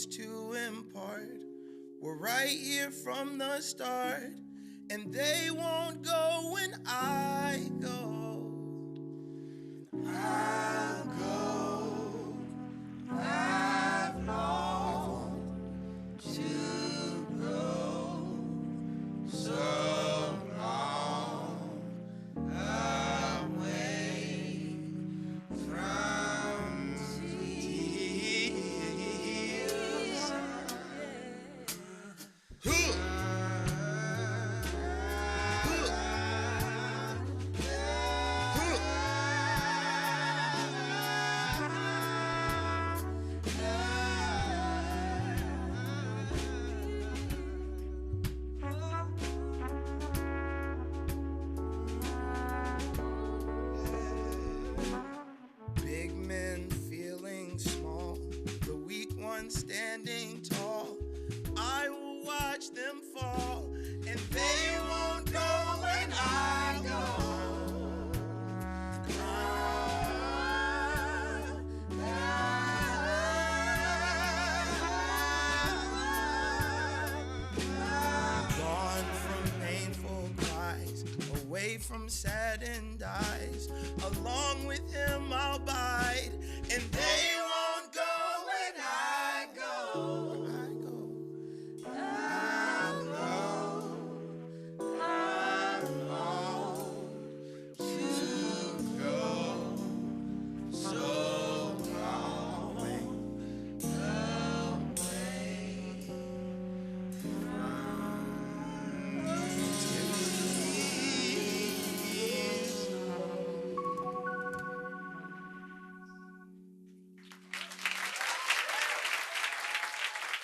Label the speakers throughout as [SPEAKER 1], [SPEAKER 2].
[SPEAKER 1] wants to impart. We're right here from the start, and they won't go when I go. I'll go. I've longed to go so long away from tears. Big men feeling small, the weak ones standing tall. I will watch them fall, and they won't go when I go. Gone from painful cries, away from saddened eyes. Along with him I'll bide, and they won't go when I go. I'll go. I'm long to go so long away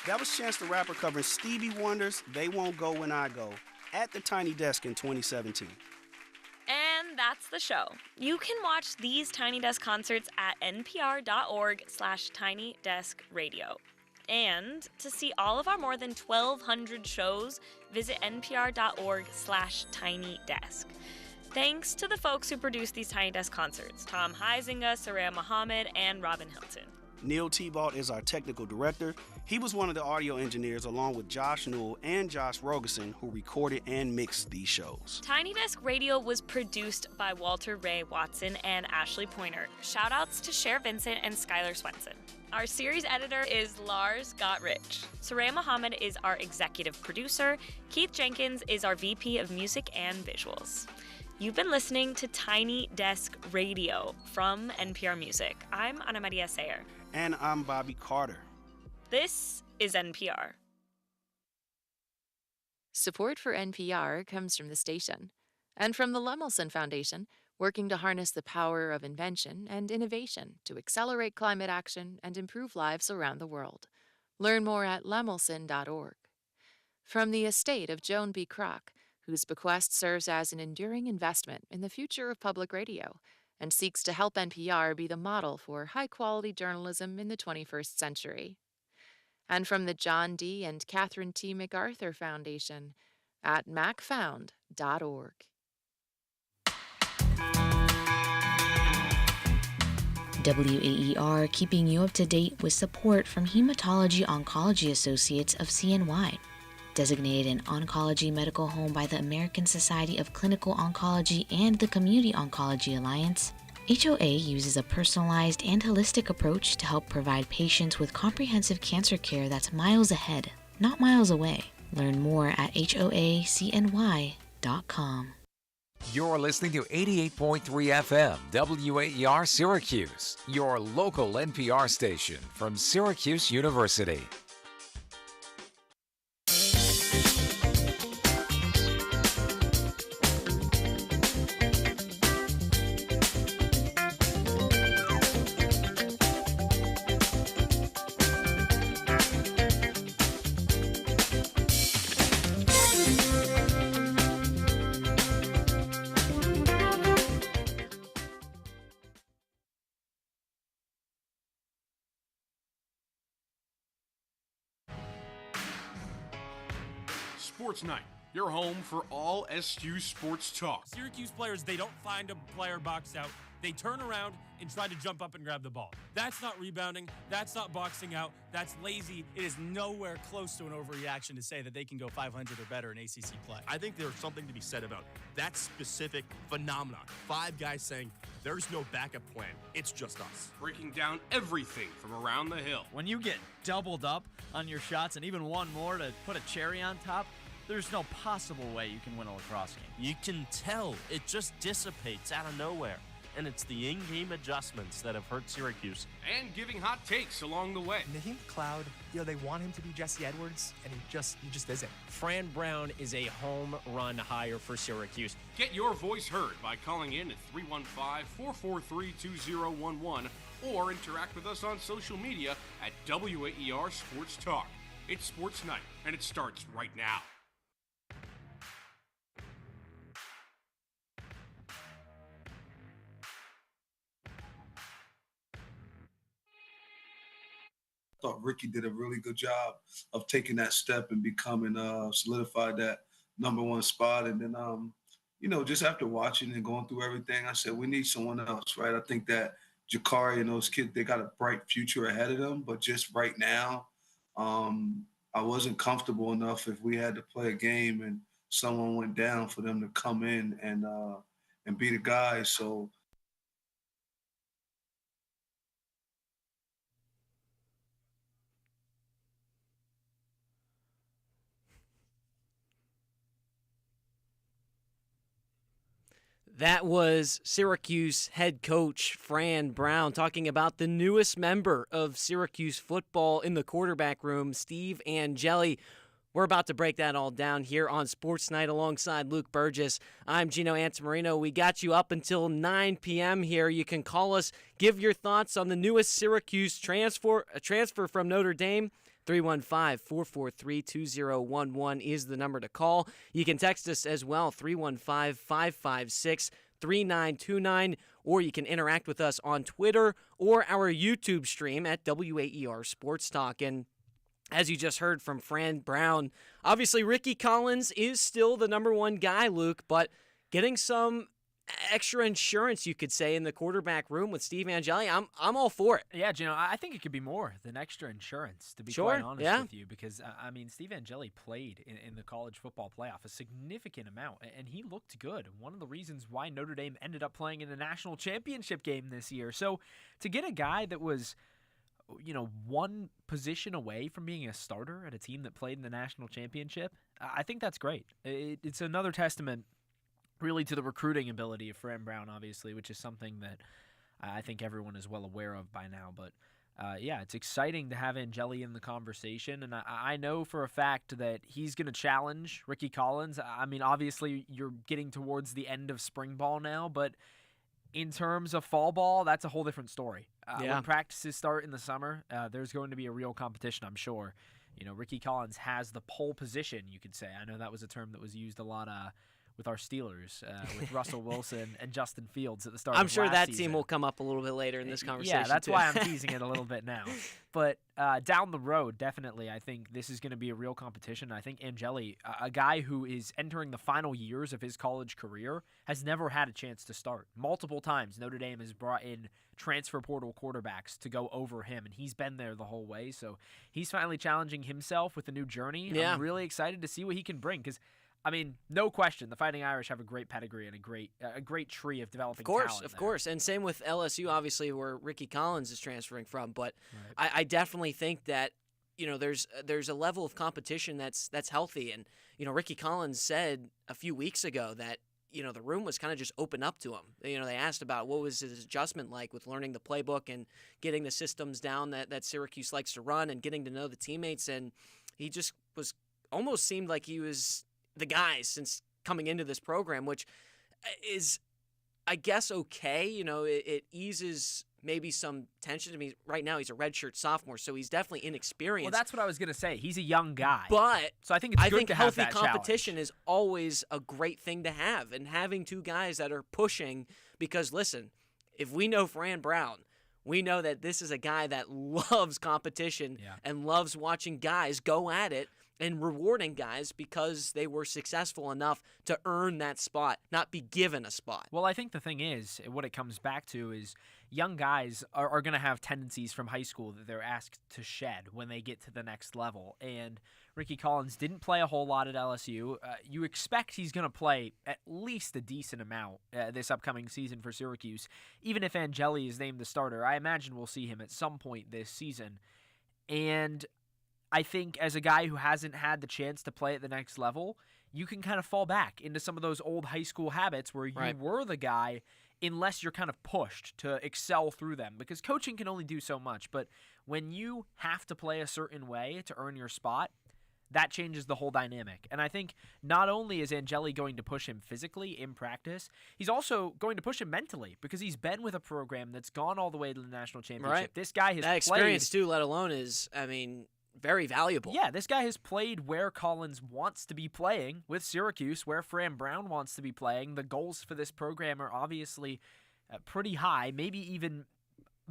[SPEAKER 2] That was Chance the Rapper covering Stevie Wonder's They Won't Go When I Go at the Tiny Desk in 2017.
[SPEAKER 3] And that's the show. You can watch these Tiny Desk concerts at npr.org/tinydeskradio. And to see all of our more than 1,200 shows, visit npr.org/tinydesk. Thanks to the folks who produced these Tiny Desk concerts, Tom Huizinga, Saraya Muhammad, and Robin Hilton.
[SPEAKER 2] Neil Tebout is our technical director. He was one of the audio engineers along with Josh Newell and Josh Rogerson, who recorded and mixed these shows.
[SPEAKER 3] Tiny Desk Radio was produced by Walter Ray Watson and Ashley Pointer. Shoutouts to Cher Vincent and Skylar Swenson. Our series editor is Lars Gottrich. Saraya Muhammad is our executive producer. Keith Jenkins is our VP of Music and Visuals. You've been listening to Tiny Desk Radio from NPR Music. I'm Ana Maria Sayer.
[SPEAKER 2] And I'm Bobby Carter.
[SPEAKER 3] This is NPR.
[SPEAKER 4] Support for NPR comes from the station and from the Lemelson Foundation, working to harness the power of invention and innovation to accelerate climate action and improve lives around the world. Learn more at lemelson.org. From the estate of Joan B. Kroc, whose bequest serves as an enduring investment in the future of public radio and seeks to help NPR be the model for high-quality journalism in the 21st century. And from the John D. and Catherine T. MacArthur Foundation at macfound.org.
[SPEAKER 5] WAER keeping you up to date with support from Hematology Oncology Associates of CNY. Designated an oncology medical home by the American Society of Clinical Oncology and the Community Oncology Alliance, HOA uses a personalized and holistic approach to help provide patients with comprehensive cancer care that's miles ahead, not miles away. Learn more at hoacny.com.
[SPEAKER 6] You're listening to 88.3 FM WAER Syracuse, your local NPR station from Syracuse University.
[SPEAKER 7] SportsNite, your home for all SU sports talk.
[SPEAKER 8] Syracuse players, they don't find a player box out. They turn around and tried to jump up and grab the ball. That's not rebounding. That's not boxing out. That's lazy. It is nowhere close to an overreaction to say that they can go 500 or better in ACC play.
[SPEAKER 9] I think there's something to be said about that specific phenomenon. 5 guys saying, there's no backup plan. It's just us.
[SPEAKER 7] Breaking down everything from around the hill.
[SPEAKER 10] When you get doubled up on your shots and even one more to put a cherry on top, there's no possible way you can win a lacrosse game.
[SPEAKER 11] You can tell it just dissipates out of nowhere. And it's the in-game adjustments that have hurt Syracuse.
[SPEAKER 7] And giving hot takes along the way.
[SPEAKER 12] Naheem McLeod, they want him to be Jesse Edwards, and he just isn't.
[SPEAKER 13] Fran Brown is a home run hire for Syracuse.
[SPEAKER 7] Get your voice heard by calling in at 315-443-2011 or interact with us on social media at WAER Sports Talk. It's Sports Night, and it starts right now.
[SPEAKER 14] I thought Ricky did a really good job of taking that step and becoming solidified that number 1 spot. And then, just after watching and going through everything, I said, we need someone else, right? I think that Jakari and those kids, they got a bright future ahead of them. But just right now, I wasn't comfortable enough if we had to play a game and someone went down for them to come in and be the guy. So,
[SPEAKER 15] That was Syracuse head coach Fran Brown talking about the newest member of Syracuse football in the quarterback room, Steve Angeli. We're about to break that all down here on Sports Night alongside Luke Burgess. I'm Gino Antamarino. We got you up until 9 p.m. here. You can call us, give your thoughts on the newest Syracuse transfer from Notre Dame. 315-443-2011 is the number to call. You can text us as well, 315-556-3929, or you can interact with us on Twitter or our YouTube stream at WAER Sports Talk. And as you just heard from Fran Brown, obviously Ricky Collins is still the number 1 guy, Luke, but getting some extra insurance, you could say, in the quarterback room with Steve Angeli, I'm all for it.
[SPEAKER 10] Yeah, Gino, I think it could be more than extra insurance, to be quite honest with you, because, Steve Angeli played in the college football playoff a significant amount, and he looked good. One of the reasons why Notre Dame ended up playing in the national championship game this year. So to get a guy that was, one position away from being a starter at a team that played in the national championship, I think that's great. It's another testament really to the recruiting ability of Fran Brown, obviously, which is something that I think everyone is well aware of by now. But, it's exciting to have Angeli in the conversation, and I know for a fact that he's going to challenge Ricky Collins. Obviously, you're getting towards the end of spring ball now, but in terms of fall ball, that's a whole different story. When practices start in the summer, there's going to be a real competition, I'm sure. Ricky Collins has the pole position, you could say. I know that was a term that was used a lot with our Steelers, with Russell Wilson and Justin Fields at the start of last season.
[SPEAKER 15] I'm sure that team will come up a little bit later in this conversation.
[SPEAKER 10] Yeah, that's why I'm teasing it a little bit now. But down the road, definitely, I think this is going to be a real competition. I think Angeli, a guy who is entering the final years of his college career, has never had a chance to start. Multiple times, Notre Dame has brought in transfer portal quarterbacks to go over him, and he's been there the whole way. So he's finally challenging himself with a new journey.
[SPEAKER 15] Yeah.
[SPEAKER 10] I'm really excited to see what he can bring, because no question, the Fighting Irish have a great pedigree and a great tree of developing talent.
[SPEAKER 15] Of course. And same with LSU, obviously, where Ricky Collins is transferring from. But right. I definitely think that, there's a level of competition that's healthy. And, Ricky Collins said a few weeks ago that, the room was kind of just open up to him. They asked about what was his adjustment like with learning the playbook and getting the systems down that Syracuse likes to run and getting to know the teammates. And he just almost seemed like he was the guy since coming into this program, which is, I guess, okay. It eases maybe some tension. Right now he's a redshirt sophomore, so he's definitely inexperienced.
[SPEAKER 10] Well, that's what I was going to say. He's a young guy.
[SPEAKER 15] But
[SPEAKER 10] so I think it's good to have that
[SPEAKER 15] healthy competition is always a great thing to have, and having 2 guys that are pushing, because listen, if we know Fran Brown, we know that this is a guy that loves competition and loves watching guys go at it and rewarding guys because they were successful enough to earn that spot, not be given a spot.
[SPEAKER 10] Well, I think the thing is, what it comes back to is young guys are going to have tendencies from high school that they're asked to shed when they get to the next level. And Ricky Collins didn't play a whole lot at LSU. You expect he's going to play at least a decent amount this upcoming season for Syracuse. Even if Angeli is named the starter, I imagine we'll see him at some point this season. And I think as a guy who hasn't had the chance to play at the next level, you can kind of fall back into some of those old high school habits where you were the guy unless you're kind of pushed to excel through them, because coaching can only do so much. But when you have to play a certain way to earn your spot, that changes the whole dynamic. And I think not only is Angeli going to push him physically in practice, he's also going to push him mentally, because he's been with a program that's gone all the way to the national championship.
[SPEAKER 15] Right.
[SPEAKER 10] This guy has
[SPEAKER 15] that experience too, let alone is, very valuable.
[SPEAKER 10] Yeah, this guy has played where Collins wants to be playing with Syracuse, where Fran Brown wants to be playing. The goals for this program are obviously pretty high, maybe even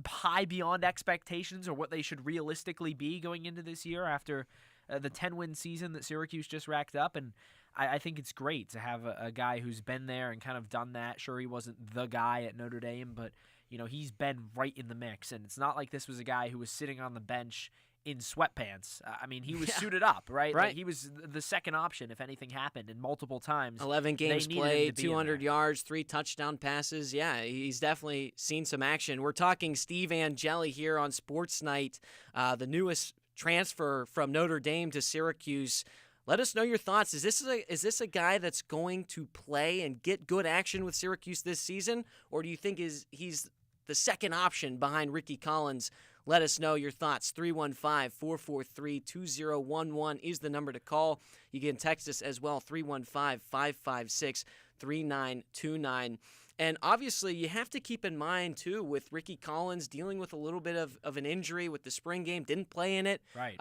[SPEAKER 10] high beyond expectations or what they should realistically be going into this year after the 10-win season that Syracuse just racked up. And I think it's great to have a guy who's been there and kind of done that. Sure, he wasn't the guy at Notre Dame, but he's been right in the mix. And it's not like this was a guy who was sitting on the bench in sweatpants. He was suited up, right?
[SPEAKER 15] Right.
[SPEAKER 10] Like, he was the second option if anything happened, and multiple times.
[SPEAKER 15] 11 games played, 200 yards, 3 touchdown passes. Yeah, he's definitely seen some action. We're talking Steve Angeli here on SportsNite, the newest transfer from Notre Dame to Syracuse. Let us know your thoughts. Is this a guy that's going to play and get good action with Syracuse this season, or do you think he's the second option behind Ricky Collins? Let us know your thoughts. 315-443-2011 is the number to call. You can text us as well, 315-556-3929. And obviously, you have to keep in mind, too, with Ricky Collins dealing with a little bit of an injury with the spring game, didn't play in it.
[SPEAKER 10] Right.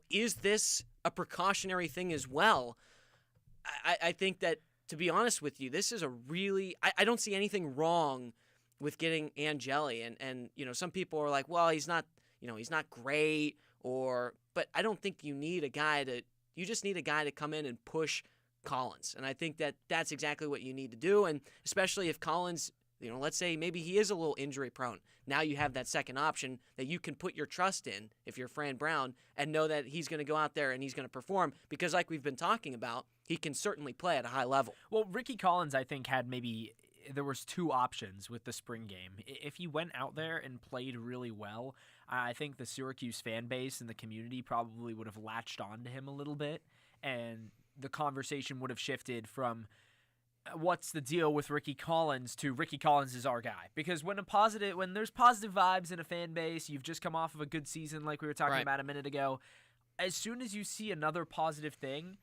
[SPEAKER 15] Is this a precautionary thing as well? I think that, to be honest with you, this is a really – I don't see anything wrong with getting Angeli, and some people are like, well, he's not great, but I don't think you need a guy you just need a guy to come in and push Collins, and I think that's exactly what you need to do. And especially if Collins, let's say maybe he is a little injury prone, now you have that second option that you can put your trust in if you're Fran Brown and know that he's going to go out there and he's going to perform, because like we've been talking about, he can certainly play at a high level.
[SPEAKER 10] Well, Ricky Collins, I think, there was 2 options with the spring game. If he went out there and played really well, I think the Syracuse fan base and the community probably would have latched on to him a little bit, and the conversation would have shifted from what's the deal with Ricky Collins to Ricky Collins is our guy. Because when there's positive vibes in a fan base, you've just come off of a good season like we were talking about a minute ago, as soon as you see another positive thing,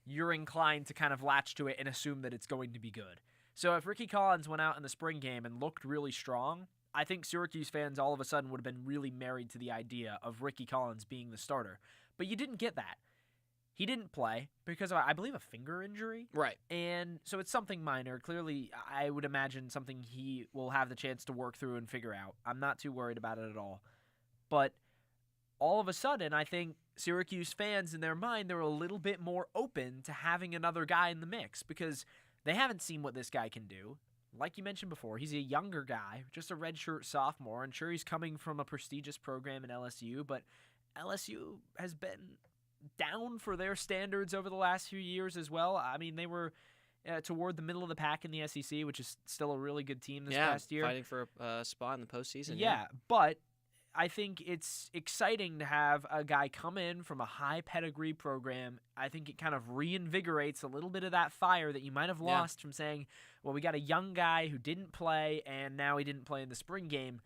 [SPEAKER 10] you're inclined to kind of latch to it and assume that it's going to be good. So if Ricky Collins went out in the spring game and looked really strong, I think Syracuse fans all of a sudden would have been really married to the idea of Ricky Collins being the starter. But you didn't get that. He didn't play because of, I believe, a finger injury.
[SPEAKER 15] Right.
[SPEAKER 10] And so it's something minor. Clearly, I would imagine something he will have the chance to work through and figure out. I'm not too worried about it at all. But all of a sudden, I think Syracuse fans, in their mind, they're a little bit more open to having another guy in the mix, because they haven't seen what this guy can do. Like you mentioned before, he's a younger guy, just a redshirt sophomore, and sure, he's coming from a prestigious program in LSU, but LSU has been down for their standards over the last few years as well. They were toward the middle of the pack in the SEC, which is still a really good team this past year.
[SPEAKER 15] Fighting for a spot in the postseason.
[SPEAKER 10] Yeah, but I think it's exciting to have a guy come in from a high pedigree program. I think it kind of reinvigorates a little bit of that fire that you might have lost from saying, well, we got a young guy who didn't play, and now he didn't play in the spring game.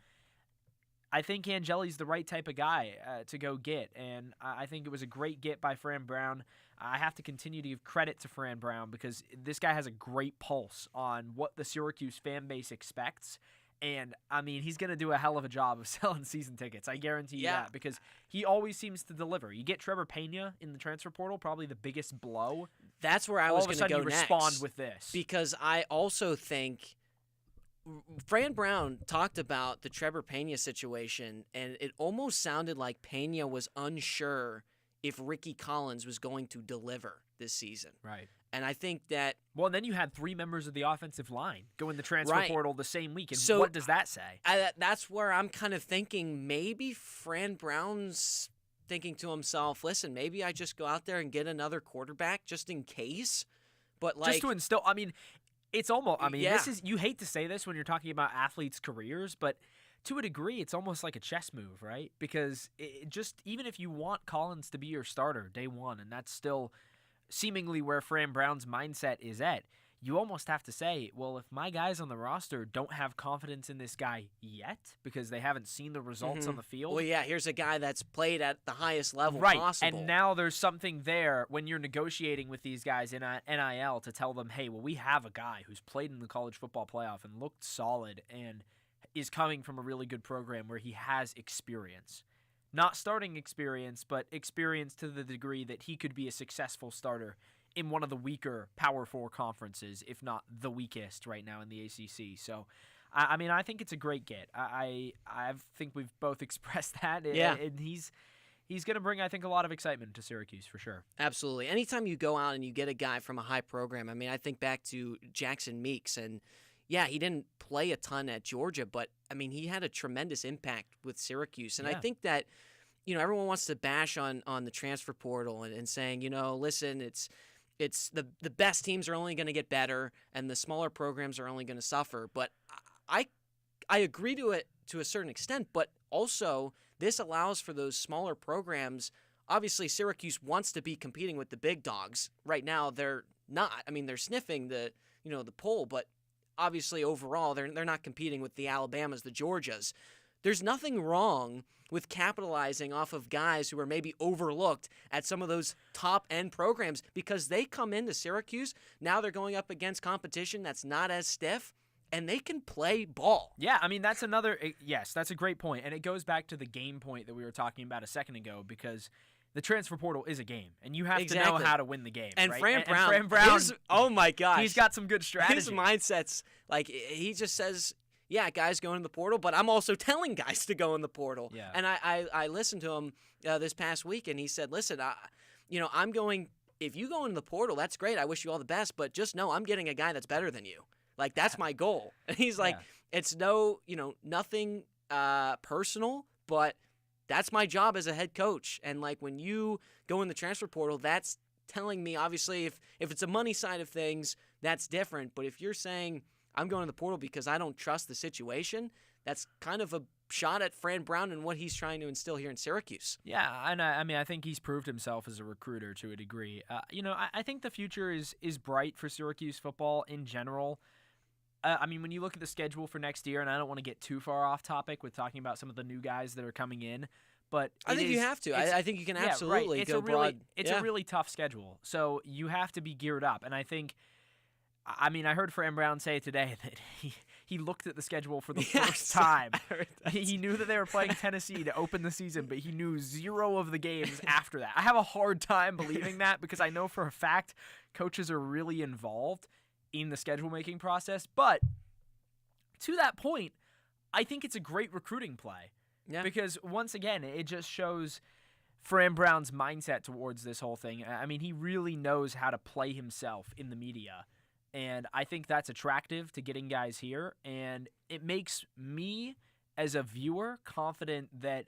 [SPEAKER 10] I think Angeli's the right type of guy to go get, and I think it was a great get by Fran Brown. I have to continue to give credit to Fran Brown, because this guy has a great pulse on what the Syracuse fan base expects. And, he's going to do a hell of a job of selling season tickets. I guarantee you that, because he always seems to deliver. You get Trevor Pena in the transfer portal, probably the biggest blow.
[SPEAKER 15] That's where I was going to go next.
[SPEAKER 10] Respond with this.
[SPEAKER 15] Because I also think Fran Brown talked about the Trevor Pena situation, and it almost sounded like Pena was unsure if Ricky Collins was going to deliver this season.
[SPEAKER 10] Right.
[SPEAKER 15] And I think that...
[SPEAKER 10] Well, and then you had 3 members of the offensive line go in the transfer
[SPEAKER 15] Right.
[SPEAKER 10] portal the same week. And
[SPEAKER 15] So,
[SPEAKER 10] what does that say?
[SPEAKER 15] That's where I'm kind of thinking maybe Fran Brown's thinking to himself, listen, maybe I just go out there and get another quarterback just in case. But like,
[SPEAKER 10] just to instill, I mean, it's almost, I mean,
[SPEAKER 15] Yeah.
[SPEAKER 10] this is, you hate to say this when you're talking about athletes' careers, but to a degree, it's almost like a chess move, right? Because it just, even if you want Collins to be your starter day one, and that's still seemingly where Fran Brown's mindset is at, you almost have to say, well, if my guys on the roster don't have confidence in this guy yet because they haven't seen the results on the field.
[SPEAKER 15] Well, yeah, here's a guy that's played at the highest level
[SPEAKER 10] right.
[SPEAKER 15] possible.
[SPEAKER 10] And now there's something there when you're negotiating with these guys in NIL to tell them, hey, well, we have a guy who's played in the college football playoff and looked solid and is coming from a really good program where he has experience. Not starting experience, but experience to the degree that he could be a successful starter in one of the weaker Power 4 conferences, if not the weakest right now in the ACC. So, I mean, I think it's a great get. I think we've both expressed that.
[SPEAKER 15] Yeah.
[SPEAKER 10] And he's going to bring, I think, a lot of excitement to Syracuse for sure.
[SPEAKER 15] Absolutely. Anytime you go out and you get a guy from a high program, I mean, I think back to Jackson Meeks, and yeah, he didn't play a ton at Georgia, but I mean, he had a tremendous impact with Syracuse. And I think that, you know, everyone wants to bash on the transfer portal and saying, you know, listen, it's the best teams are only going to get better and the smaller programs are only going to suffer. But I agree to it to a certain extent, but also this allows for those smaller programs. Obviously, Syracuse wants to be competing with the big dogs. Right now, they're not. I mean, they're sniffing the pole, but obviously overall, they're not competing with the Alabamas, the Georgias. There's nothing wrong with capitalizing off of guys who are maybe overlooked at some of those top-end programs because they come into Syracuse, now they're going up against competition that's not as stiff, and they can play ball.
[SPEAKER 10] Yeah, I mean, that's a great point, and it goes back to the game point that we were talking about a second ago because the transfer portal is a game, and you have to know how to win the game.
[SPEAKER 15] And
[SPEAKER 10] right?
[SPEAKER 15] Fran Brown,
[SPEAKER 10] Fran Brown,
[SPEAKER 15] oh my gosh.
[SPEAKER 10] He's got some good strategy.
[SPEAKER 15] His mindset's, like, he just says, yeah, guys go in the portal, but I'm also telling guys to go in the portal.
[SPEAKER 10] Yeah.
[SPEAKER 15] And I listened to him this past week, and he said, listen, I'm going, if you go in the portal, that's great. I wish you all the best, but just know I'm getting a guy that's better than you. Like, that's my goal. And he's like, it's nothing personal, but that's my job as a head coach. And, like, when you go in the transfer portal, that's telling me, obviously, if it's a money side of things, that's different. But if you're saying I'm going to the portal because I don't trust the situation, that's kind of a shot at Fran Brown and what he's trying to instill here in Syracuse.
[SPEAKER 10] Yeah, and I mean, I think he's proved himself as a recruiter to a degree. I think the future is bright for Syracuse football in general. I mean, when you look at the schedule for next year, and I don't want to get too far off topic with talking about some of the new guys that are coming in, but
[SPEAKER 15] I think you have to. I think you can absolutely go broad.
[SPEAKER 10] It's a really tough schedule, so you have to be geared up. And I think, I mean, I heard Fran Brown say today that he looked at the schedule for the first time. He knew that they were playing Tennessee to open the season, but he knew 0 of the games after that. I have a hard time believing that because I know for a fact coaches are really involved in the schedule-making process. But to that point, I think it's a great recruiting play.
[SPEAKER 15] Yeah.
[SPEAKER 10] Because, once again, it just shows Fran Brown's mindset towards this whole thing. I mean, he really knows how to play himself in the media. And I think that's attractive to getting guys here. And it makes me, as a viewer, confident that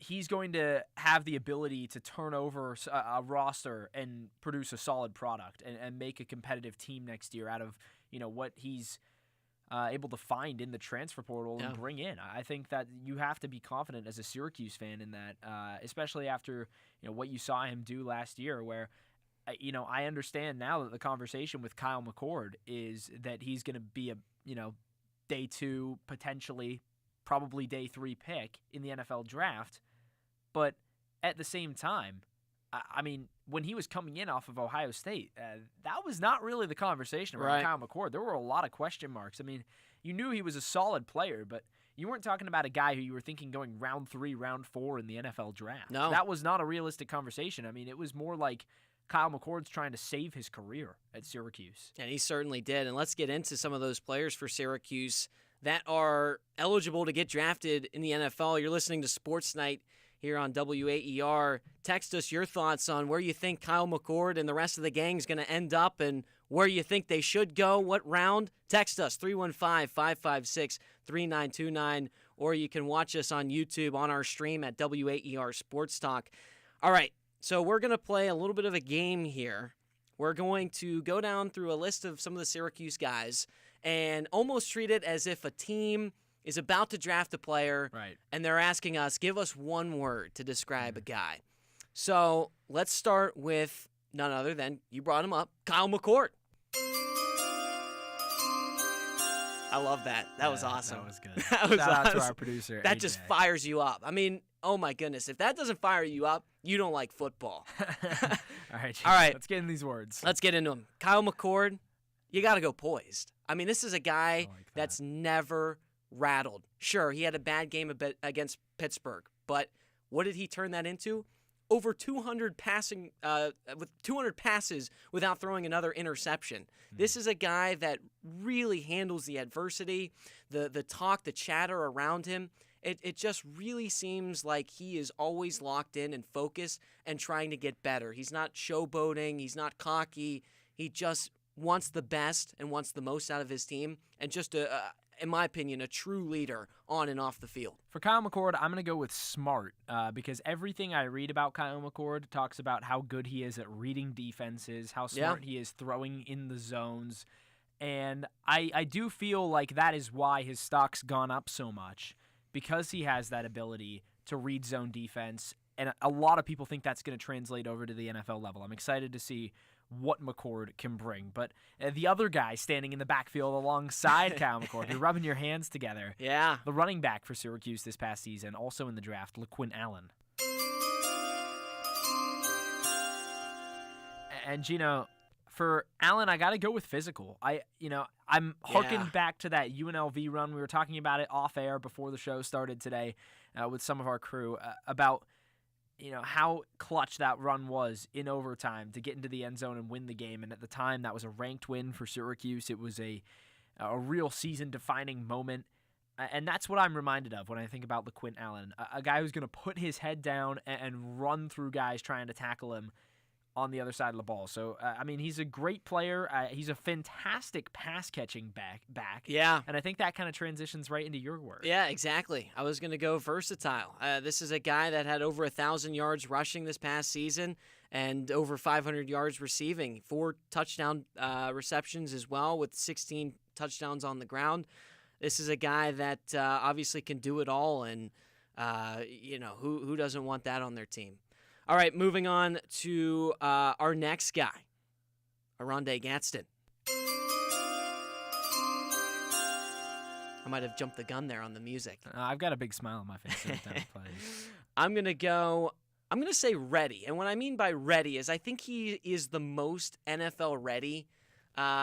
[SPEAKER 10] he's going to have the ability to turn over a roster and produce a solid product and make a competitive team next year out of, what he's able to find in the transfer portal and bring in. I think that you have to be confident as a Syracuse fan in that, especially after, what you saw him do last year where, I understand now that the conversation with Kyle McCord is that he's going to be a, day 2, potentially, probably day 3 pick in the NFL draft. But at the same time, I mean, when he was coming in off of Ohio State, that was not really the conversation around Kyle McCord. There were a lot of question marks. I mean, you knew he was a solid player, but you weren't talking about a guy who you were thinking going round 3, round 4 in the NFL draft.
[SPEAKER 15] No.
[SPEAKER 10] That was not a realistic conversation. I mean, it was more like Kyle McCord's trying to save his career at Syracuse.
[SPEAKER 15] And he certainly did. And let's get into some of those players for Syracuse that are eligible to get drafted in the NFL. You're listening to Sports Night here on WAER. Text us your thoughts on where you think Kyle McCord and the rest of the gang is going to end up and where you think they should go, what round. Text us, 315-556-3929, or you can watch us on YouTube on our stream at WAER Sports Talk. All right, so we're going to play a little bit of a game here. We're going to go down through a list of some of the Syracuse guys and almost treat it as if a team is about to draft a player,
[SPEAKER 10] right,
[SPEAKER 15] and they're asking us, give us one word to describe a guy. So let's start with none other than, you brought him up, Kyle McCord. I love that. That was awesome.
[SPEAKER 10] That was good.
[SPEAKER 15] That was
[SPEAKER 10] Shout out to
[SPEAKER 15] awesome.
[SPEAKER 10] our producer,
[SPEAKER 15] That
[SPEAKER 10] AJ.
[SPEAKER 15] just fires you up. I mean, oh my goodness. If that doesn't fire you up, you don't like football.
[SPEAKER 10] All right.
[SPEAKER 15] All right.
[SPEAKER 10] Let's get in these words.
[SPEAKER 15] Let's get into him. Kyle McCord, you got to go poised. I mean, this is a guy that's never rattled. Sure, he had a bad game against Pittsburgh, but what did he turn that into? Over 200 with 200 passes without throwing another interception. This is a guy that really handles the adversity, the talk, the chatter around him. It just really seems like he is always locked in and focused and trying to get better. He's not showboating. He's not cocky. He just wants the best and wants the most out of his team, and just in my opinion, a true leader on and off the field.
[SPEAKER 10] For Kyle McCord, I'm going to go with smart because everything I read about Kyle McCord talks about how good he is at reading defenses, how smart he is throwing in the zones. And I do feel like that is why his stock's gone up so much, because he has that ability to read zone defense. And a lot of people think that's going to translate over to the NFL level. I'm excited to see what McCord can bring. But the other guy standing in the backfield alongside Kyle McCord, you're rubbing your hands together.
[SPEAKER 15] Yeah.
[SPEAKER 10] The running back for Syracuse this past season, also in the draft, LaQuint Allen. And, Gino, for Allen, I got to go with physical. I'm harking back to that UNLV run. We were talking about it off air before the show started today with some of our crew about how clutch that run was in overtime to get into the end zone and win the game. And at the time, that was a ranked win for Syracuse. It was a real season-defining moment. And that's what I'm reminded of when I think about LaQuint Allen, a guy who's going to put his head down and run through guys trying to tackle him on the other side of the ball. So, he's a great player. He's a fantastic pass-catching back.
[SPEAKER 15] Yeah.
[SPEAKER 10] And I think that kind of transitions right into your word.
[SPEAKER 15] Yeah, exactly. I was going to go versatile. This is a guy that had over 1,000 yards rushing this past season and over 500 yards receiving. 4 touchdown receptions as well, with 16 touchdowns on the ground. This is a guy that obviously can do it all, and who doesn't want that on their team? All right, moving on to our next guy, Oronde Gadsden. I might have jumped the gun there on the music.
[SPEAKER 10] I've got a big smile on my face every time it plays.
[SPEAKER 15] I'm going to say ready. And what I mean by ready is I think he is the most NFL ready,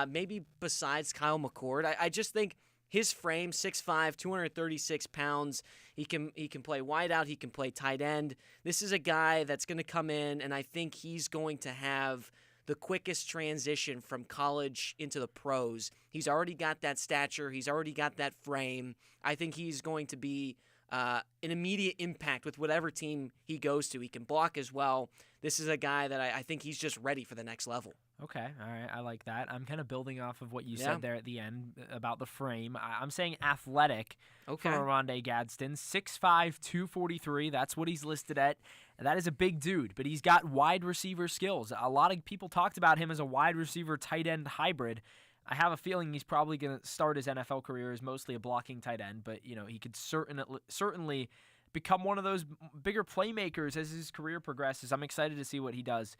[SPEAKER 15] maybe besides Kyle McCord. I just think his frame, 6'5", 236 pounds. He can play wide out. He can play tight end. This is a guy that's going to come in, and I think he's going to have the quickest transition from college into the pros. He's already got that stature. He's already got that frame. I think he's going to be an immediate impact with whatever team he goes to. He can block as well. This is a guy that I think he's just ready for the next level.
[SPEAKER 10] Okay, all right, I like that. I'm kind of building off of what you said there at the end about the frame. I'm saying athletic for Oronde Gadsden. 6'5", 243, that's what he's listed at. That is a big dude, but he's got wide receiver skills. A lot of people talked about him as a wide receiver tight end hybrid. I have a feeling he's probably going to start his NFL career as mostly a blocking tight end, but he could certainly become one of those bigger playmakers as his career progresses. I'm excited to see what he does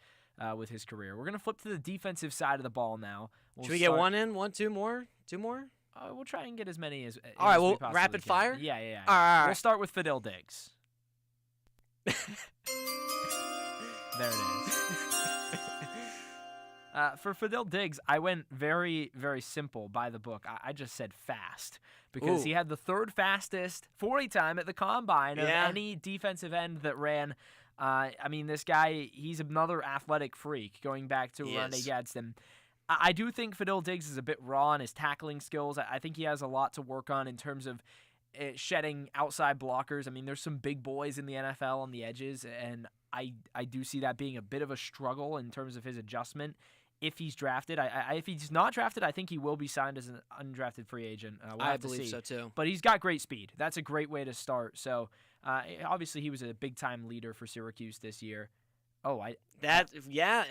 [SPEAKER 10] with his career. We're going to flip to the defensive side of the ball now.
[SPEAKER 15] Should we get one in? Two more?
[SPEAKER 10] We'll try and get as many as
[SPEAKER 15] all right,
[SPEAKER 10] as we
[SPEAKER 15] well,
[SPEAKER 10] possibly
[SPEAKER 15] rapid
[SPEAKER 10] can.
[SPEAKER 15] fire?
[SPEAKER 10] Yeah.
[SPEAKER 15] All right.
[SPEAKER 10] We'll start with Fidel Diggs. There it is. For Fidel Diggs, I went very, very simple by the book. I just said fast because he had the third fastest 40 time at the combine of any defensive end that ran. This guy, he's another athletic freak, going back to Oronde Gadsden. I do think Fidel Diggs is a bit raw in his tackling skills. I think he has a lot to work on in terms of shedding outside blockers. I mean, there's some big boys in the NFL on the edges, and I do see that being a bit of a struggle in terms of his adjustment. If he's drafted, if he's not drafted, I think he will be signed as an undrafted free agent.
[SPEAKER 15] I believe so too.
[SPEAKER 10] But he's got great speed. That's a great way to start. So obviously he was a big time leader for Syracuse this year. I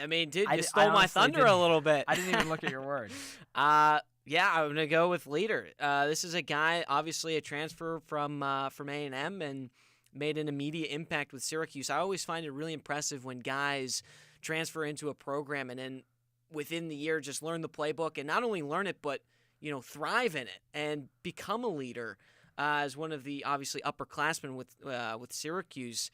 [SPEAKER 10] mean, dude, you stole my thunder a little bit.
[SPEAKER 15] I
[SPEAKER 10] didn't even look at your word.
[SPEAKER 15] Yeah, I'm gonna go with leader. This is a guy, obviously a transfer from A&M, and made an immediate impact with Syracuse. I always find it really impressive when guys transfer into a program and then within the year just learn the playbook, and not only learn it, but thrive in it and become a leader. As one of the obviously upperclassmen with Syracuse,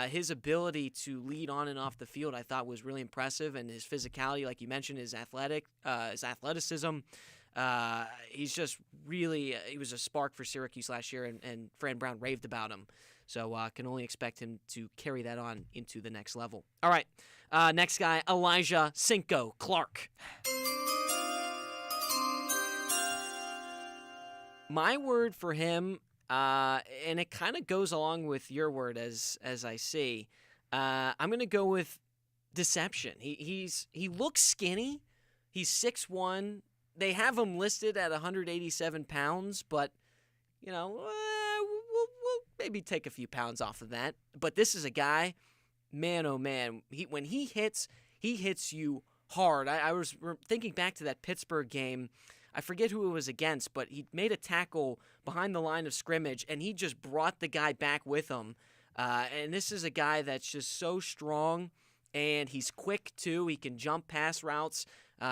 [SPEAKER 15] his ability to lead on and off the field, I thought, was really impressive, and his physicality, like you mentioned, his athleticism. He's just really he was a spark for Syracuse last year, and Fran Brown raved about him. So can only expect him to carry that on into the next level. All right, next guy, Elijah Cinco Clark. My word for him, and it kind of goes along with your word as I see. I'm going to go with deception. He looks skinny. He's 6'1". They have him listed at 187 pounds, but we'll maybe take a few pounds off of that. But this is a guy, man, oh man, when he hits you hard. I was thinking back to that Pittsburgh game. I forget who it was against, but he made a tackle behind the line of scrimmage, and he just brought the guy back with him. And this is a guy that's just so strong, and he's quick too. He can jump pass routes.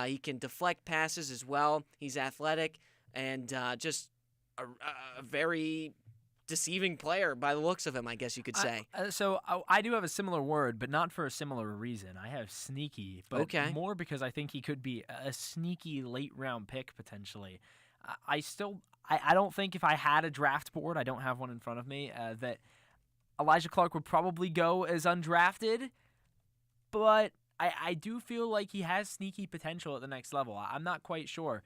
[SPEAKER 15] He can deflect passes as well. He's athletic and just a very deceiving player by the looks of him, I guess you could say.
[SPEAKER 10] So I do have a similar word, but not for a similar reason. I have sneaky, but more because I think he could be a sneaky late-round pick potentially. I don't think if I had a draft board, I don't have one in front of me, that Elijah Clark would probably go as undrafted, but I do feel like he has sneaky potential at the next level. I'm not quite sure.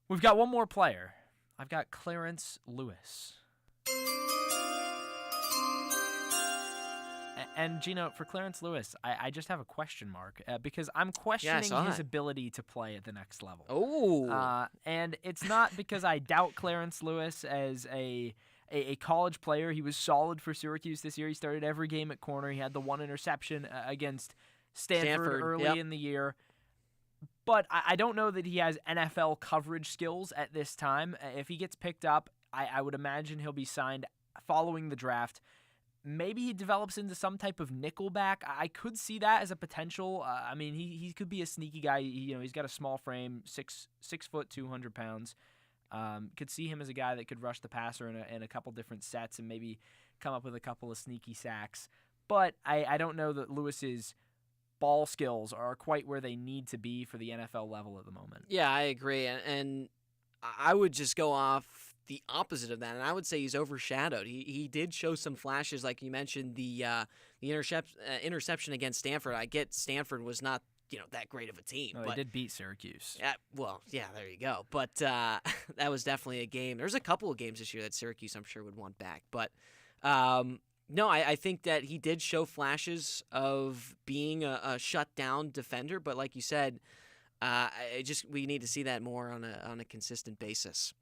[SPEAKER 10] We've got one more player. I've got Clarence Lewis. And, Gino, for Clarence Lewis, I just have a question mark because I'm questioning his ability to play at the next level.
[SPEAKER 15] Oh.
[SPEAKER 10] And it's not because I doubt Clarence Lewis as a college player. He was solid for Syracuse this year. He started every game at corner. He had the one interception against Stanford early in the year. But I don't know that he has NFL coverage skills at this time. If he gets picked up, I would imagine he'll be signed following the draft. Maybe he develops into some type of nickelback. I could see that as a potential. I mean, he could be a sneaky guy. He's got a small frame, 6 foot, 200 pounds. Could see him as a guy that could rush the passer in a couple different sets and maybe come up with a couple of sneaky sacks. But I don't know that Lewis's ball skills are quite where they need to be for the NFL level at the moment.
[SPEAKER 15] Yeah, I agree. And I would just go off the opposite of that, and I would say he's overshadowed. He did show some flashes, like you mentioned, the interception against Stanford. I get Stanford was not that great of a team.
[SPEAKER 10] No,
[SPEAKER 15] but
[SPEAKER 10] they did beat Syracuse.
[SPEAKER 15] Yeah, well, yeah, there you go. But that was definitely a game. There's a couple of games this year that Syracuse, I'm sure, would want back. But no, I think that he did show flashes of being a shutdown defender. But like you said, we need to see that more on a consistent basis.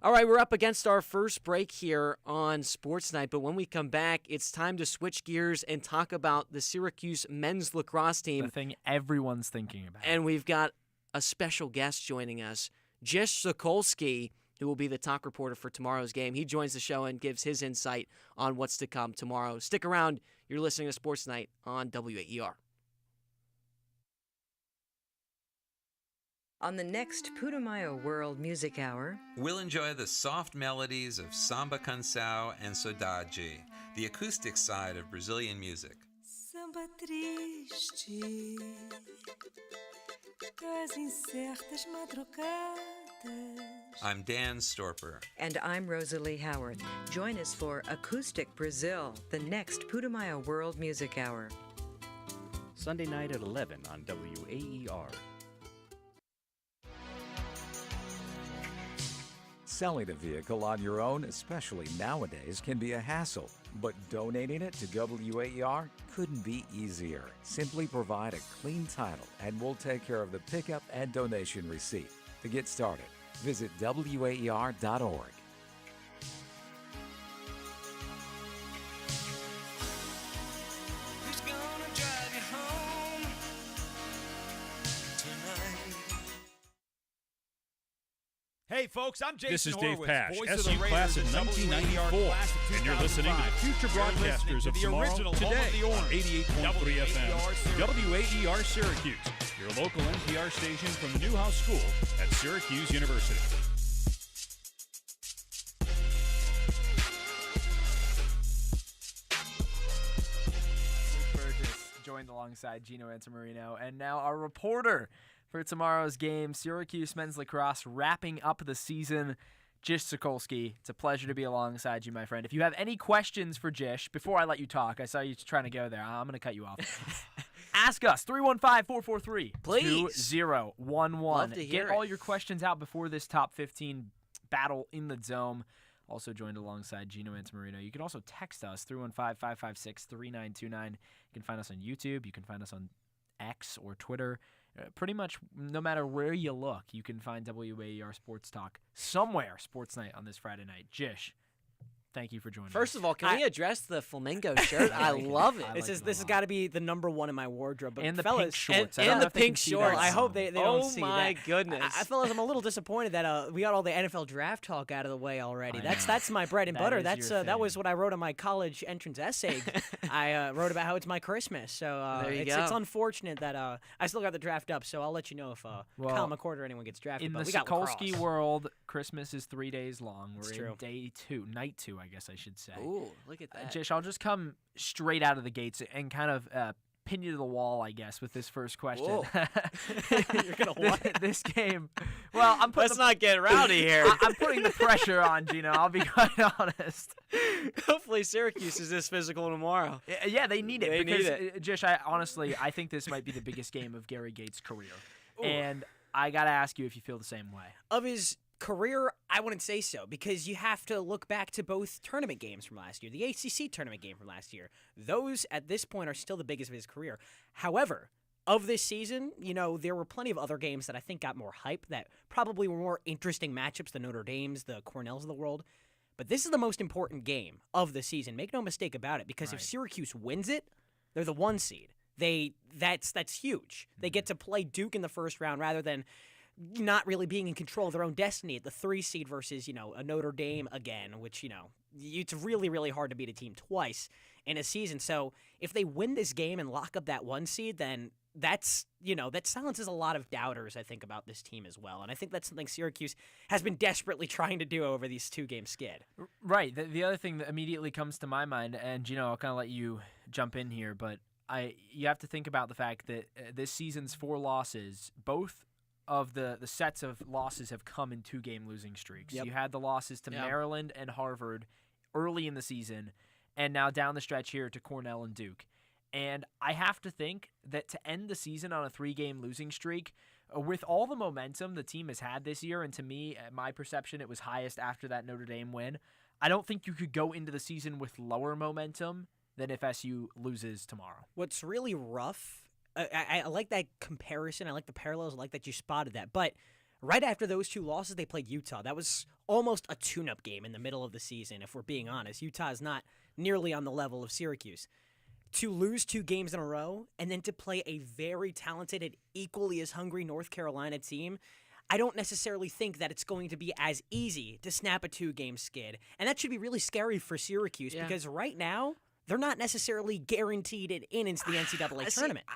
[SPEAKER 15] All right, we're up against our first break here on Sports Night, but when we come back, it's time to switch gears and talk about the Syracuse men's lacrosse team.
[SPEAKER 10] The thing everyone's thinking about.
[SPEAKER 15] And we've got a special guest joining us, Jesh Sokolsky, who will be the talk reporter for tomorrow's game. He joins the show and gives his insight on what's to come tomorrow. Stick around. You're listening to Sports Night on WAER.
[SPEAKER 16] On the next Putumayo World Music Hour,
[SPEAKER 17] we'll enjoy the soft melodies of samba canção and saudade, the acoustic side of Brazilian music.
[SPEAKER 18] Samba triste das incertas madrugadas.
[SPEAKER 17] I'm Dan Storper.
[SPEAKER 16] And I'm Rosalie Howard. Join us for Acoustic Brazil, the next Putumayo World Music Hour.
[SPEAKER 19] Sunday night at 11 on WAER.
[SPEAKER 6] Selling a vehicle on your own, especially nowadays, can be a hassle, but donating it to WAER couldn't be easier. Simply provide a clean title and we'll take care of the pickup and donation receipt. To get started, visit WAER.org.
[SPEAKER 18] Who's gonna drive you home tonight?
[SPEAKER 20] Hey folks, I'm Jason
[SPEAKER 21] This is Dave
[SPEAKER 20] Horowitz,
[SPEAKER 21] Pash,
[SPEAKER 20] voice of the
[SPEAKER 21] SU class
[SPEAKER 20] Raiders
[SPEAKER 21] of
[SPEAKER 20] and WAER
[SPEAKER 21] 1994,
[SPEAKER 20] class of
[SPEAKER 21] and you're listening to the
[SPEAKER 20] 2005.
[SPEAKER 21] future
[SPEAKER 20] You're listening
[SPEAKER 21] broadcasters
[SPEAKER 20] to
[SPEAKER 21] of
[SPEAKER 20] the
[SPEAKER 21] tomorrow
[SPEAKER 20] original home
[SPEAKER 21] today
[SPEAKER 20] of the
[SPEAKER 21] on
[SPEAKER 20] Orange.
[SPEAKER 21] 88.3 FM,
[SPEAKER 20] WAER
[SPEAKER 21] WAER Syracuse, your local NPR station from the Newhouse School at Syracuse University.
[SPEAKER 10] Burgess joined alongside Gino Antamarino, and now our reporter for tomorrow's game, Syracuse men's lacrosse wrapping up the season. Jish Sokolsky, it's a pleasure to be alongside you, my friend. If you have any questions for Jish, before I let you talk, I saw you trying to go there. I'm going to cut you off. Ask us, 315-443-2011.
[SPEAKER 15] Love to hear
[SPEAKER 10] Get all your questions out before this top 15 battle in the Dome. Also joined alongside Gino Antamarino. You can also text us, 315-556-3929. You can find us on YouTube. You can find us on X or Twitter. Pretty much no matter where you look, you can find WAER Sports Talk somewhere, SportsNite on this Friday night. Jish, thank you for joining us.
[SPEAKER 15] First of all, can we address the flamingo shirt? I love it.
[SPEAKER 22] This has got to be the number one in my wardrobe. But
[SPEAKER 10] And the
[SPEAKER 22] fellas,
[SPEAKER 10] pink shorts.
[SPEAKER 15] and the pink shorts.
[SPEAKER 22] I hope they don't see that.
[SPEAKER 15] Oh my goodness.
[SPEAKER 22] Fellas, I'm a little disappointed that we got all the NFL draft talk out of the way already. That's my bread and
[SPEAKER 10] That
[SPEAKER 22] butter.
[SPEAKER 10] is
[SPEAKER 22] That's
[SPEAKER 10] your
[SPEAKER 22] that was what I wrote on my college entrance essay. I wrote about how it's my Christmas. So
[SPEAKER 15] There you
[SPEAKER 22] it's
[SPEAKER 15] go.
[SPEAKER 22] unfortunate that I still got the draft up. So I'll let you know if Kyle McCord or anyone gets drafted.
[SPEAKER 10] In
[SPEAKER 22] but
[SPEAKER 10] the
[SPEAKER 22] we got
[SPEAKER 10] Sokolsky
[SPEAKER 22] lacrosse.
[SPEAKER 10] world, Christmas is 3 days long. We're
[SPEAKER 22] It's
[SPEAKER 10] in
[SPEAKER 22] true.
[SPEAKER 10] night two, I guess I should say.
[SPEAKER 15] Ooh, look at that.
[SPEAKER 10] Jish, I'll just come straight out of the gates and kind of pin you to the wall, I guess, with this first question.
[SPEAKER 15] Whoa.
[SPEAKER 22] You're gonna what?
[SPEAKER 10] This game. Well, I'm putting
[SPEAKER 15] Let's not get rowdy here.
[SPEAKER 10] I'm putting the pressure on, Gino. I'll be quite honest.
[SPEAKER 15] Hopefully Syracuse is this physical tomorrow.
[SPEAKER 10] Yeah, they need it.
[SPEAKER 15] They
[SPEAKER 10] because,
[SPEAKER 15] need it.
[SPEAKER 10] Jish, I think this might be the biggest game of Gary Gates' career. And I got to ask you if you feel the same way.
[SPEAKER 22] Of his career, I wouldn't say so, because you have to look back to both tournament games from last year, the ACC tournament game from last year. Those, at this point, are still the biggest of his career. However, of this season, there were plenty of other games that I think got more hype, that probably were more interesting matchups, the Notre Dames, the Cornells of the world. But this is the most important game of the season. Make no mistake about it, because if Syracuse wins it, they're the 1 seed. That's huge. They get to play Duke in the first round rather than not really being in control of their own destiny at the 3 seed versus, a Notre Dame again, which, it's really, really hard to beat a team twice in a season. So if they win this game and lock up that 1 seed, then that silences a lot of doubters, I think, about this team as well. And I think that's something Syracuse has been desperately trying to do over these 2-game skid.
[SPEAKER 10] Right. The other thing that immediately comes to my mind, and, I'll kind of let you jump in here, but you have to think about the fact that this season's 4 losses, both of the sets of losses have come in 2-game losing streaks.
[SPEAKER 22] Yep.
[SPEAKER 10] You had the losses to Maryland and Harvard early in the season, and now down the stretch here to Cornell and Duke. And I have to think that to end the season on a 3-game losing streak, with all the momentum the team has had this year, and to me, at my perception, it was highest after that Notre Dame win, I don't think you could go into the season with lower momentum than if SU loses tomorrow.
[SPEAKER 22] What's really rough, I like that comparison. I like the parallels. I like that you spotted that. But right after those 2 losses, they played Utah. That was almost a tune-up game in the middle of the season, if we're being honest. Utah is not nearly on the level of Syracuse. To lose 2 games in a row and then to play a very talented and equally as hungry North Carolina team, I don't necessarily think that it's going to be as easy to snap a 2-game skid. And that should be really scary for Syracuse because right now, they're not necessarily guaranteed into the NCAA tournament.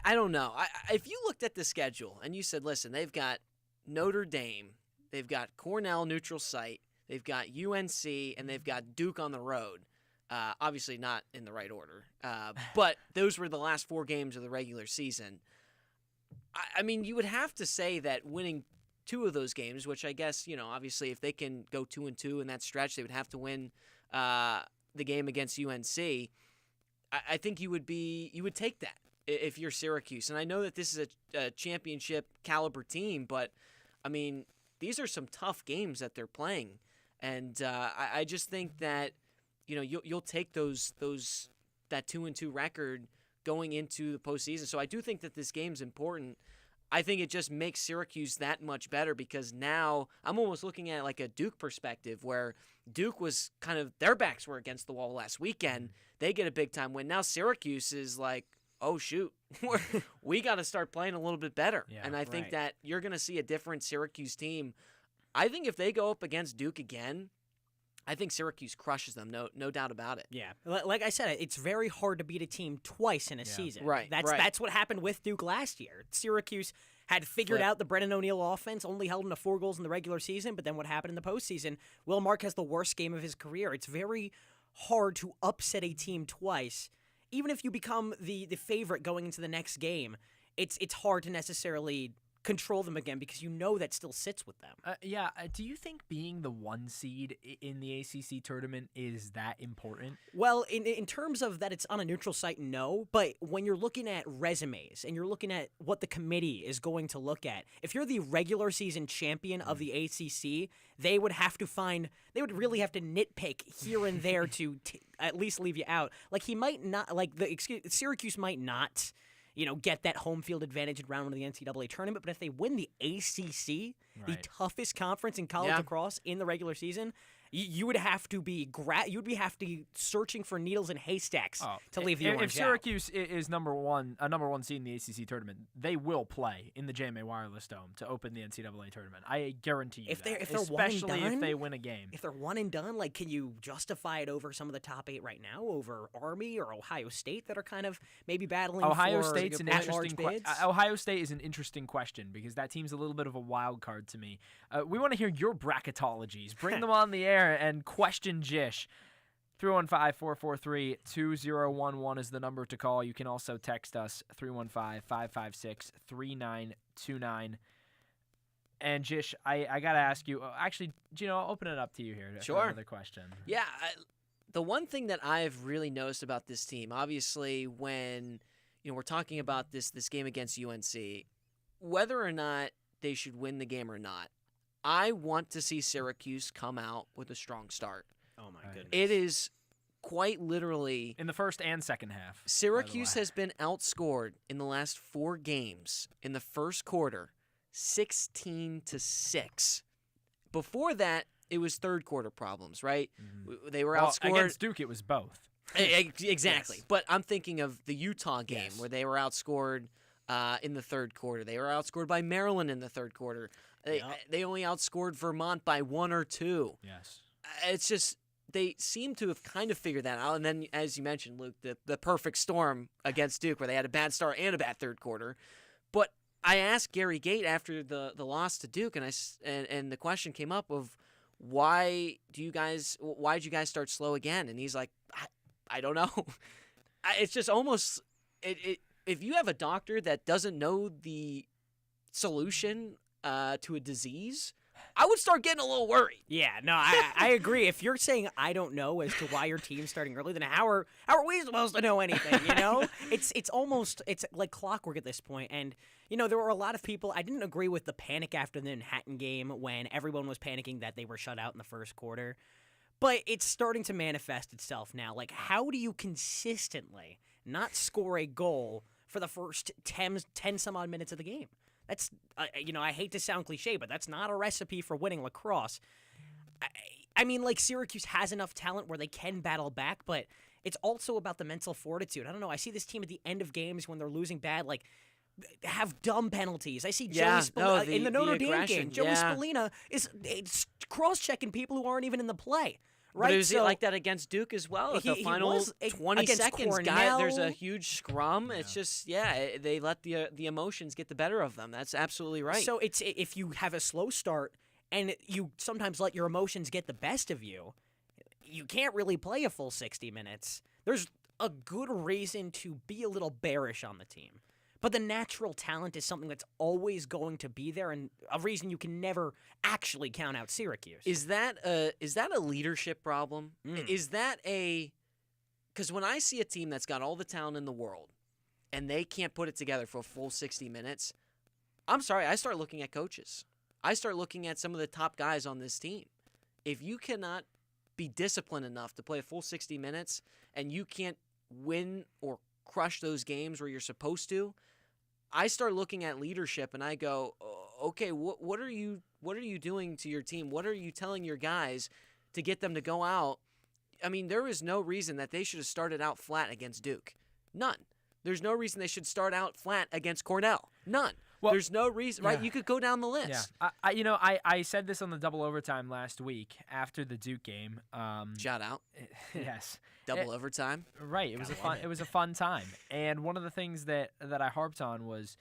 [SPEAKER 15] I don't know. If you looked at the schedule and you said, listen, they've got Notre Dame, they've got Cornell neutral site, they've got UNC, and they've got Duke on the road. Obviously not in the right order, but those were the last 4 games of the regular season. I mean, you would have to say that winning 2 of those games, which I guess, obviously if they can go 2-2 in that stretch, they would have to win the game against UNC. I think you would take that if you're Syracuse. And I know that this is a championship caliber team, but I mean, these are some tough games that they're playing, and I just think that you'll take that 2-2 record going into the postseason. So I do think that this game's important. I think it just makes Syracuse that much better because now I'm almost looking at like a Duke perspective where Duke was kind of their backs were against the wall last weekend. They get a big time win. Now Syracuse is like, oh shoot, we got to start playing a little bit better.
[SPEAKER 10] Yeah,
[SPEAKER 15] and I think that you're going to see a different Syracuse team. I think if they go up against Duke again, I think Syracuse crushes them, no doubt about it.
[SPEAKER 22] Yeah, like I said, it's very hard to beat a team twice in a season.
[SPEAKER 15] Right,
[SPEAKER 22] That's what happened with Duke last year. Syracuse had figured out the Brennan O'Neill offense, only held them to 4 goals in the regular season, but then what happened in the postseason? Will Mark has the worst game of his career. It's very hard to upset a team twice. Even if you become the favorite going into the next game, it's hard to necessarily control them again because that still sits with them.
[SPEAKER 10] Do you think being the 1 seed in the ACC tournament is that important?
[SPEAKER 22] Well, in terms of that it's on a neutral site, no. But when you're looking at resumes and you're looking at what the committee is going to look at, if you're the regular season champion of the ACC, they would really have to nitpick here and there to at least leave you out. Like Syracuse might not get that home field advantage in round 1 of the NCAA tournament. But if they win the ACC, the toughest conference in college lacrosse in the regular season, you would have to be searching for needles in haystacks to leave the Orange
[SPEAKER 10] If Syracuse is number one seed in the ACC tournament, they will play in the JMA Wireless Dome to open the NCAA tournament. I guarantee you
[SPEAKER 22] if they're
[SPEAKER 10] especially
[SPEAKER 22] one and done,
[SPEAKER 10] if they win a game.
[SPEAKER 22] If they're one and done, like, can you justify it over some of the top 8 right now, over Army or Ohio State that are kind of maybe battling
[SPEAKER 10] Ohio
[SPEAKER 22] for
[SPEAKER 10] State's an
[SPEAKER 22] at-large
[SPEAKER 10] interesting
[SPEAKER 22] bids?
[SPEAKER 10] Ohio State is an interesting question because that team's a little bit of a wild card to me. We want to hear your bracketologies. Bring them on the air and question Jish. 315-443-2011 is the number to call. You can also text us 315-556-3929. And Jish, I got to ask you, actually, Gino, I'll open it up to you here for another question.
[SPEAKER 15] Yeah, the one thing that I've really noticed about this team, obviously when we're talking about this game against UNC, whether or not they should win the game or not, I want to see Syracuse come out with a strong start.
[SPEAKER 22] Oh, my goodness.
[SPEAKER 15] It is quite literally...
[SPEAKER 10] in the first and second half.
[SPEAKER 15] Syracuse has been outscored in the last 4 games in the first quarter, 16-6. Before that, it was third quarter problems, right? Mm-hmm. They were outscored...
[SPEAKER 10] against Duke, it was both.
[SPEAKER 15] Exactly.
[SPEAKER 10] Yes.
[SPEAKER 15] But I'm thinking of the Utah game where they were outscored in the third quarter. They were outscored by Maryland in the third quarter. They only outscored Vermont by 1 or 2.
[SPEAKER 10] Yes.
[SPEAKER 15] It's just they seem to have kind of figured that out. And then, as you mentioned, Luke, the perfect storm against Duke where they had a bad start and a bad third quarter. But I asked Gary Gate after the loss to Duke, and the question came up of why did you guys start slow again? And he's like, I don't know. It's just almost if you have a doctor that doesn't know the solution to a disease, I would start getting a little worried.
[SPEAKER 22] Yeah, no, I agree. If you're saying I don't know as to why your team's starting early, then how are we supposed to know anything? It's almost like clockwork at this point. And there were a lot of people. I didn't agree with the panic after the Manhattan game when everyone was panicking that they were shut out in the first quarter. But it's starting to manifest itself now. Like, how do you consistently not score a goal for the first 10 some odd minutes of the game? That's, I hate to sound cliche, but that's not a recipe for winning lacrosse. I mean, like, Syracuse has enough talent where they can battle back, but it's also about the mental fortitude. I don't know. I see this team at the end of games when they're losing bad, like, have dumb penalties. I see Joey Spallina in the Notre Dame game. Joey Spallina is cross-checking people who aren't even in the play. Right,
[SPEAKER 15] but was it like that against Duke as well? At the final 20 seconds, guys, there's a huge scrum. Yeah. It's just, they let the emotions get the better of them. That's absolutely right.
[SPEAKER 22] So it's if you have a slow start and you sometimes let your emotions get the best of you, you can't really play a full 60 minutes. There's a good reason to be a little bearish on the team. But the natural talent is something that's always going to be there, and a reason you can never actually count out Syracuse.
[SPEAKER 15] Is that a leadership problem? Is that because when I see a team that's got all the talent in the world and they can't put it together for a full 60 minutes, I'm sorry, I start looking at coaches. I start looking at some of the top guys on this team. If you cannot be disciplined enough to play a full 60 minutes and you can't win or crush those games where you're supposed to, I start looking at leadership and I go, okay, what are you doing to your team? What are you telling your guys to get them to go out? I mean, there is no reason that they should have started out flat against Duke. None. There's no reason they should start out flat against Cornell. None. Well, there's no reason, right? You could go down the list.
[SPEAKER 10] Yeah. I said this on the double overtime last week after the Duke game.
[SPEAKER 15] Shout out.
[SPEAKER 10] Yes.
[SPEAKER 15] Double overtime.
[SPEAKER 10] Right. It was a fun time. And one of the things that I harped on was,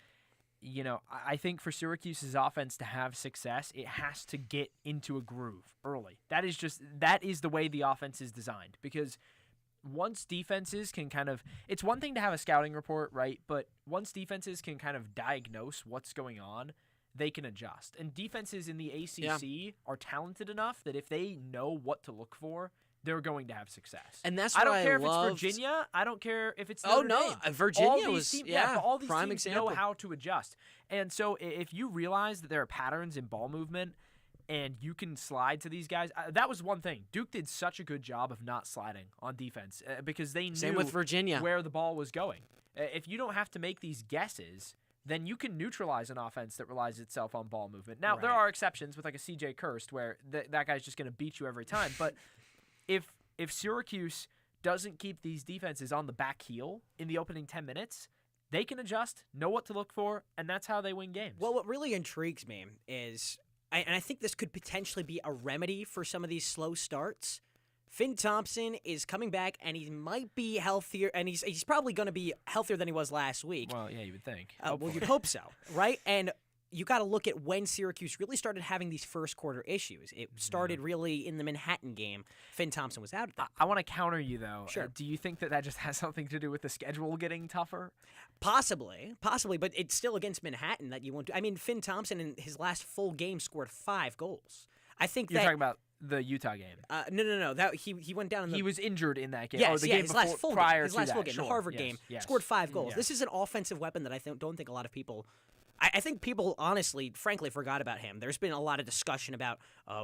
[SPEAKER 10] I think for Syracuse's offense to have success, it has to get into a groove early. That is the way the offense is designed, because once defenses can it's one thing to have a scouting report, right? But once defenses can kind of diagnose what's going on, they can adjust. And defenses in the ACC are talented enough that if they know what to look for, they're going to have success.
[SPEAKER 15] And that's
[SPEAKER 10] I
[SPEAKER 15] what
[SPEAKER 10] don't care
[SPEAKER 15] if
[SPEAKER 10] it's Virginia. I don't care if it's
[SPEAKER 15] Notre
[SPEAKER 10] Dame.
[SPEAKER 15] Virginia
[SPEAKER 10] all
[SPEAKER 15] was
[SPEAKER 10] teams, but all these
[SPEAKER 15] prime
[SPEAKER 10] teams
[SPEAKER 15] example.
[SPEAKER 10] know how to adjust. And so if you realize that there are patterns in ball movement and you can slide to these guys, that was one thing. Duke did such a good job of not sliding on defense because they knew
[SPEAKER 15] Same with Virginia.
[SPEAKER 10] where the ball was going. If you don't have to make these guesses, then you can neutralize an offense that relies itself on ball movement. Now, there are exceptions with like a CJ Kirst where that guy's just going to beat you every time. But if Syracuse doesn't keep these defenses on the back heel in the opening 10 minutes, they can adjust, know what to look for, and that's how they win games.
[SPEAKER 22] Well, what really intrigues me is, and I think this could potentially be a remedy for some of these slow starts. Finn Thompson is coming back, and he might be healthier, and he's probably going to be healthier than he was last week.
[SPEAKER 10] Well, yeah, you would think.
[SPEAKER 22] Well, you'd hope so, right? And you got to look at when Syracuse really started having these first quarter issues. It started really in the Manhattan game. Finn Thompson was out at that.
[SPEAKER 10] I want to counter you, though.
[SPEAKER 22] Sure.
[SPEAKER 10] Do you think that just has something to do with the schedule getting tougher?
[SPEAKER 22] Possibly, but it's still against Manhattan that you won't do. I mean, Finn Thompson in his last full game scored 5 goals. I think
[SPEAKER 10] You're talking about the Utah game.
[SPEAKER 22] No. That he went down.
[SPEAKER 10] He was injured in that game.
[SPEAKER 22] Yes,
[SPEAKER 10] the game
[SPEAKER 22] his
[SPEAKER 10] before,
[SPEAKER 22] last full
[SPEAKER 10] prior
[SPEAKER 22] game. His
[SPEAKER 10] to
[SPEAKER 22] last
[SPEAKER 10] that.
[SPEAKER 22] full game, the Harvard game, scored 5 goals.
[SPEAKER 10] Yes.
[SPEAKER 22] This is an offensive weapon that I don't think a lot of people. I think people honestly, frankly, forgot about him. There's been a lot of discussion about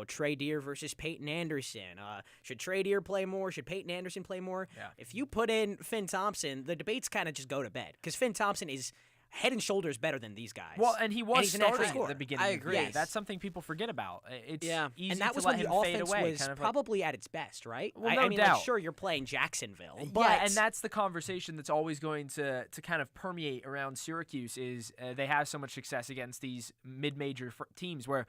[SPEAKER 22] Trey Deer versus Peyton Anderson. Should Trey Deer play more? Should Peyton Anderson play more?
[SPEAKER 10] Yeah.
[SPEAKER 22] If you put in Finn Thompson, the debates kind of just go to bed because Finn Thompson is head and shoulders better than these guys.
[SPEAKER 10] Well, and he was
[SPEAKER 22] he's a natural
[SPEAKER 10] starting at the
[SPEAKER 22] scorer.
[SPEAKER 10] beginning.
[SPEAKER 15] I
[SPEAKER 10] of the
[SPEAKER 15] agree.
[SPEAKER 10] game.
[SPEAKER 22] Yes.
[SPEAKER 10] That's something people forget about. It's easy
[SPEAKER 22] and that was
[SPEAKER 10] to let
[SPEAKER 22] when the
[SPEAKER 10] him fade
[SPEAKER 22] offense
[SPEAKER 10] away,
[SPEAKER 22] was
[SPEAKER 10] kind of
[SPEAKER 22] probably at its best, right?
[SPEAKER 10] Well,
[SPEAKER 22] I
[SPEAKER 10] no
[SPEAKER 22] mean,
[SPEAKER 10] doubt.
[SPEAKER 22] like, sure, you're playing Jacksonville, but
[SPEAKER 10] yeah, and that's the conversation that's always going to kind of permeate around Syracuse is they have so much success against these mid-major teams where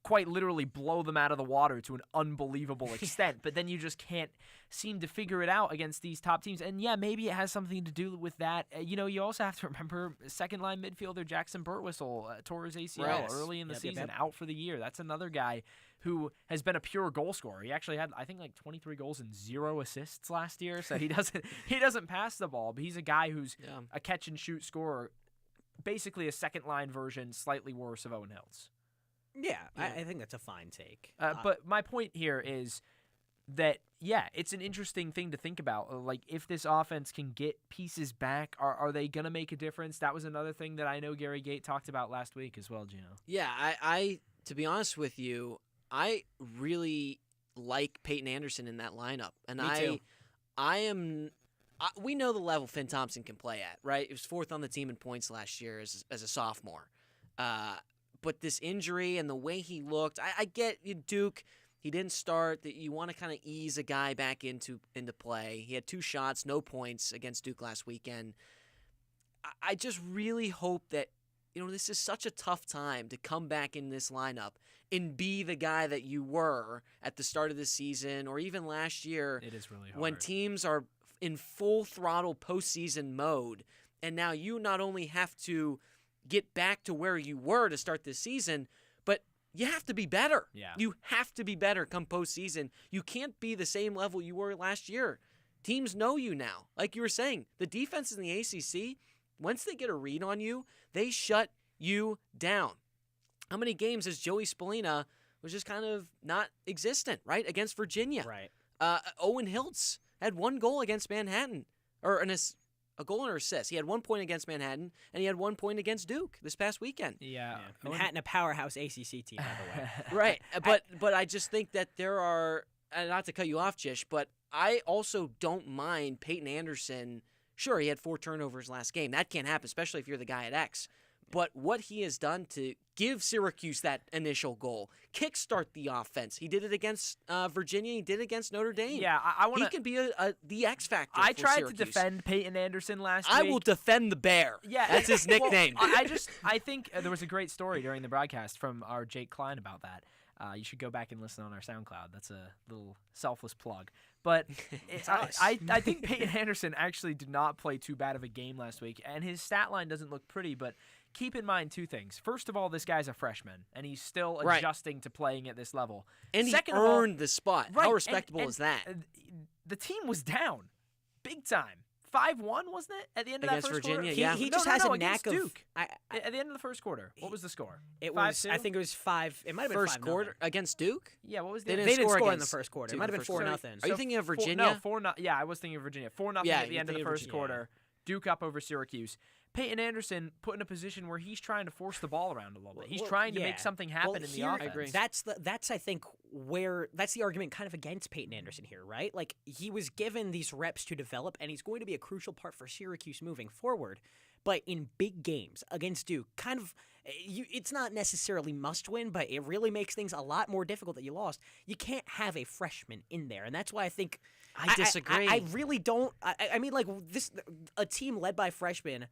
[SPEAKER 10] quite literally blow them out of the water to an unbelievable extent, but then you just can't seem to figure it out against these top teams. And yeah, maybe it has something to do with that. You also have to remember second-line midfielder Jackson Burtwhistle tore his ACL early in the season, out for the year. That's another guy who has been a pure goal scorer. He actually had, I think, like 23 goals and 0 assists last year, so he doesn't pass the ball, but he's a guy who's a catch-and-shoot scorer, basically a second-line version, slightly worse of Owen Hiltz.
[SPEAKER 22] Yeah, I think that's a fine take.
[SPEAKER 10] But my point here is that, it's an interesting thing to think about. Like, if this offense can get pieces back, are they going to make a difference? That was another thing that I know Gary Gate talked about last week as well, Gino.
[SPEAKER 15] Yeah, I to be honest with you, I really like Peyton Anderson in that lineup. And
[SPEAKER 22] Me too.
[SPEAKER 15] We know the level Finn Thompson can play at, right? He was 4th on the team in points last year as a sophomore. But this injury and the way he looked, I get Duke. He didn't start. That you want to kind of ease a guy back into play. He had 2 shots, no points against Duke last weekend. I just really hope that this is such a tough time to come back in this lineup and be the guy that you were at the start of the season or even last year.
[SPEAKER 10] It is really hard.
[SPEAKER 15] When teams are in full throttle postseason mode, and now you not only have to get back to where you were to start this season, but you have to be better.
[SPEAKER 10] Yeah.
[SPEAKER 15] You have to be better come postseason. You can't be the same level you were last year. Teams know you now. Like you were saying, the defense in the ACC, once they get a read on you, they shut you down. How many games has Joey Spallina was just kind of not existent, right, against Virginia?
[SPEAKER 22] Right.
[SPEAKER 15] Owen Hiltz had 1 goal against Manhattan, or A goal and an assist. He had 1 point against Manhattan, and he had 1 point against Duke this past weekend.
[SPEAKER 10] Yeah.
[SPEAKER 22] Manhattan, a powerhouse ACC team, by the way.
[SPEAKER 15] Right. But I just think that there are, and not to cut you off, Jish, but I also don't mind Peyton Anderson. Sure, he had 4 turnovers last game. That can't happen, especially if you're the guy at X. But what he has done to give Syracuse that initial goal, kickstart the offense. He did it against Virginia. He did it against Notre Dame.
[SPEAKER 10] Yeah, I want
[SPEAKER 15] He can be the X factor.
[SPEAKER 10] I
[SPEAKER 15] for
[SPEAKER 10] tried
[SPEAKER 15] Syracuse.
[SPEAKER 10] to defend Peyton Anderson last week.
[SPEAKER 15] I will defend the Bear.
[SPEAKER 10] Yeah,
[SPEAKER 15] that's his nickname.
[SPEAKER 10] Well, I think there was a great story during the broadcast from our Jake Klein about that. You should go back and listen on our SoundCloud. That's a little selfless plug. But I think Peyton Anderson actually did not play too bad of a game last week, and his stat line doesn't look pretty, but keep in mind 2 things. First of all, this guy's a freshman, and he's still adjusting to playing at this level.
[SPEAKER 15] And
[SPEAKER 10] Second
[SPEAKER 15] he earned the spot.
[SPEAKER 10] Right,
[SPEAKER 15] How respectable
[SPEAKER 10] and
[SPEAKER 15] is that?
[SPEAKER 10] The team was down big time. 5-1, wasn't it, at the end of
[SPEAKER 15] Against
[SPEAKER 10] that first
[SPEAKER 15] Virginia,
[SPEAKER 10] quarter?
[SPEAKER 15] yeah.
[SPEAKER 22] He just has a knack of
[SPEAKER 10] Duke. At the end of the first quarter, what was the score?
[SPEAKER 22] It was.
[SPEAKER 10] 5-2?
[SPEAKER 22] I think it was 5. It might have been
[SPEAKER 15] First
[SPEAKER 22] 5-0.
[SPEAKER 15] quarter against Duke?
[SPEAKER 10] Yeah, what was the
[SPEAKER 15] They
[SPEAKER 22] They didn't score in the
[SPEAKER 15] against
[SPEAKER 22] first quarter. It
[SPEAKER 15] Duke
[SPEAKER 22] might have
[SPEAKER 15] in
[SPEAKER 22] been
[SPEAKER 15] the first
[SPEAKER 22] 4-0.
[SPEAKER 15] quarter. Are you thinking of Virginia?
[SPEAKER 10] 4-0. Yeah, I was thinking of Virginia. 4-0
[SPEAKER 15] Yeah,
[SPEAKER 10] at the end of the first quarter. Duke up over Syracuse. Peyton Anderson put in a position where he's trying to force the ball around a little bit. He's trying to make something happen in the offense.
[SPEAKER 22] I agree. That's I think that's the argument kind of against Peyton Anderson here, right? Like he was given these reps to develop, and he's going to be a crucial part for Syracuse moving forward. But in big games against Duke, it's not necessarily must win, but it really makes things a lot more difficult that you lost. You can't have a freshman in there, and that's why I think
[SPEAKER 15] I disagree.
[SPEAKER 22] I really don't. I mean, like a team led by freshmen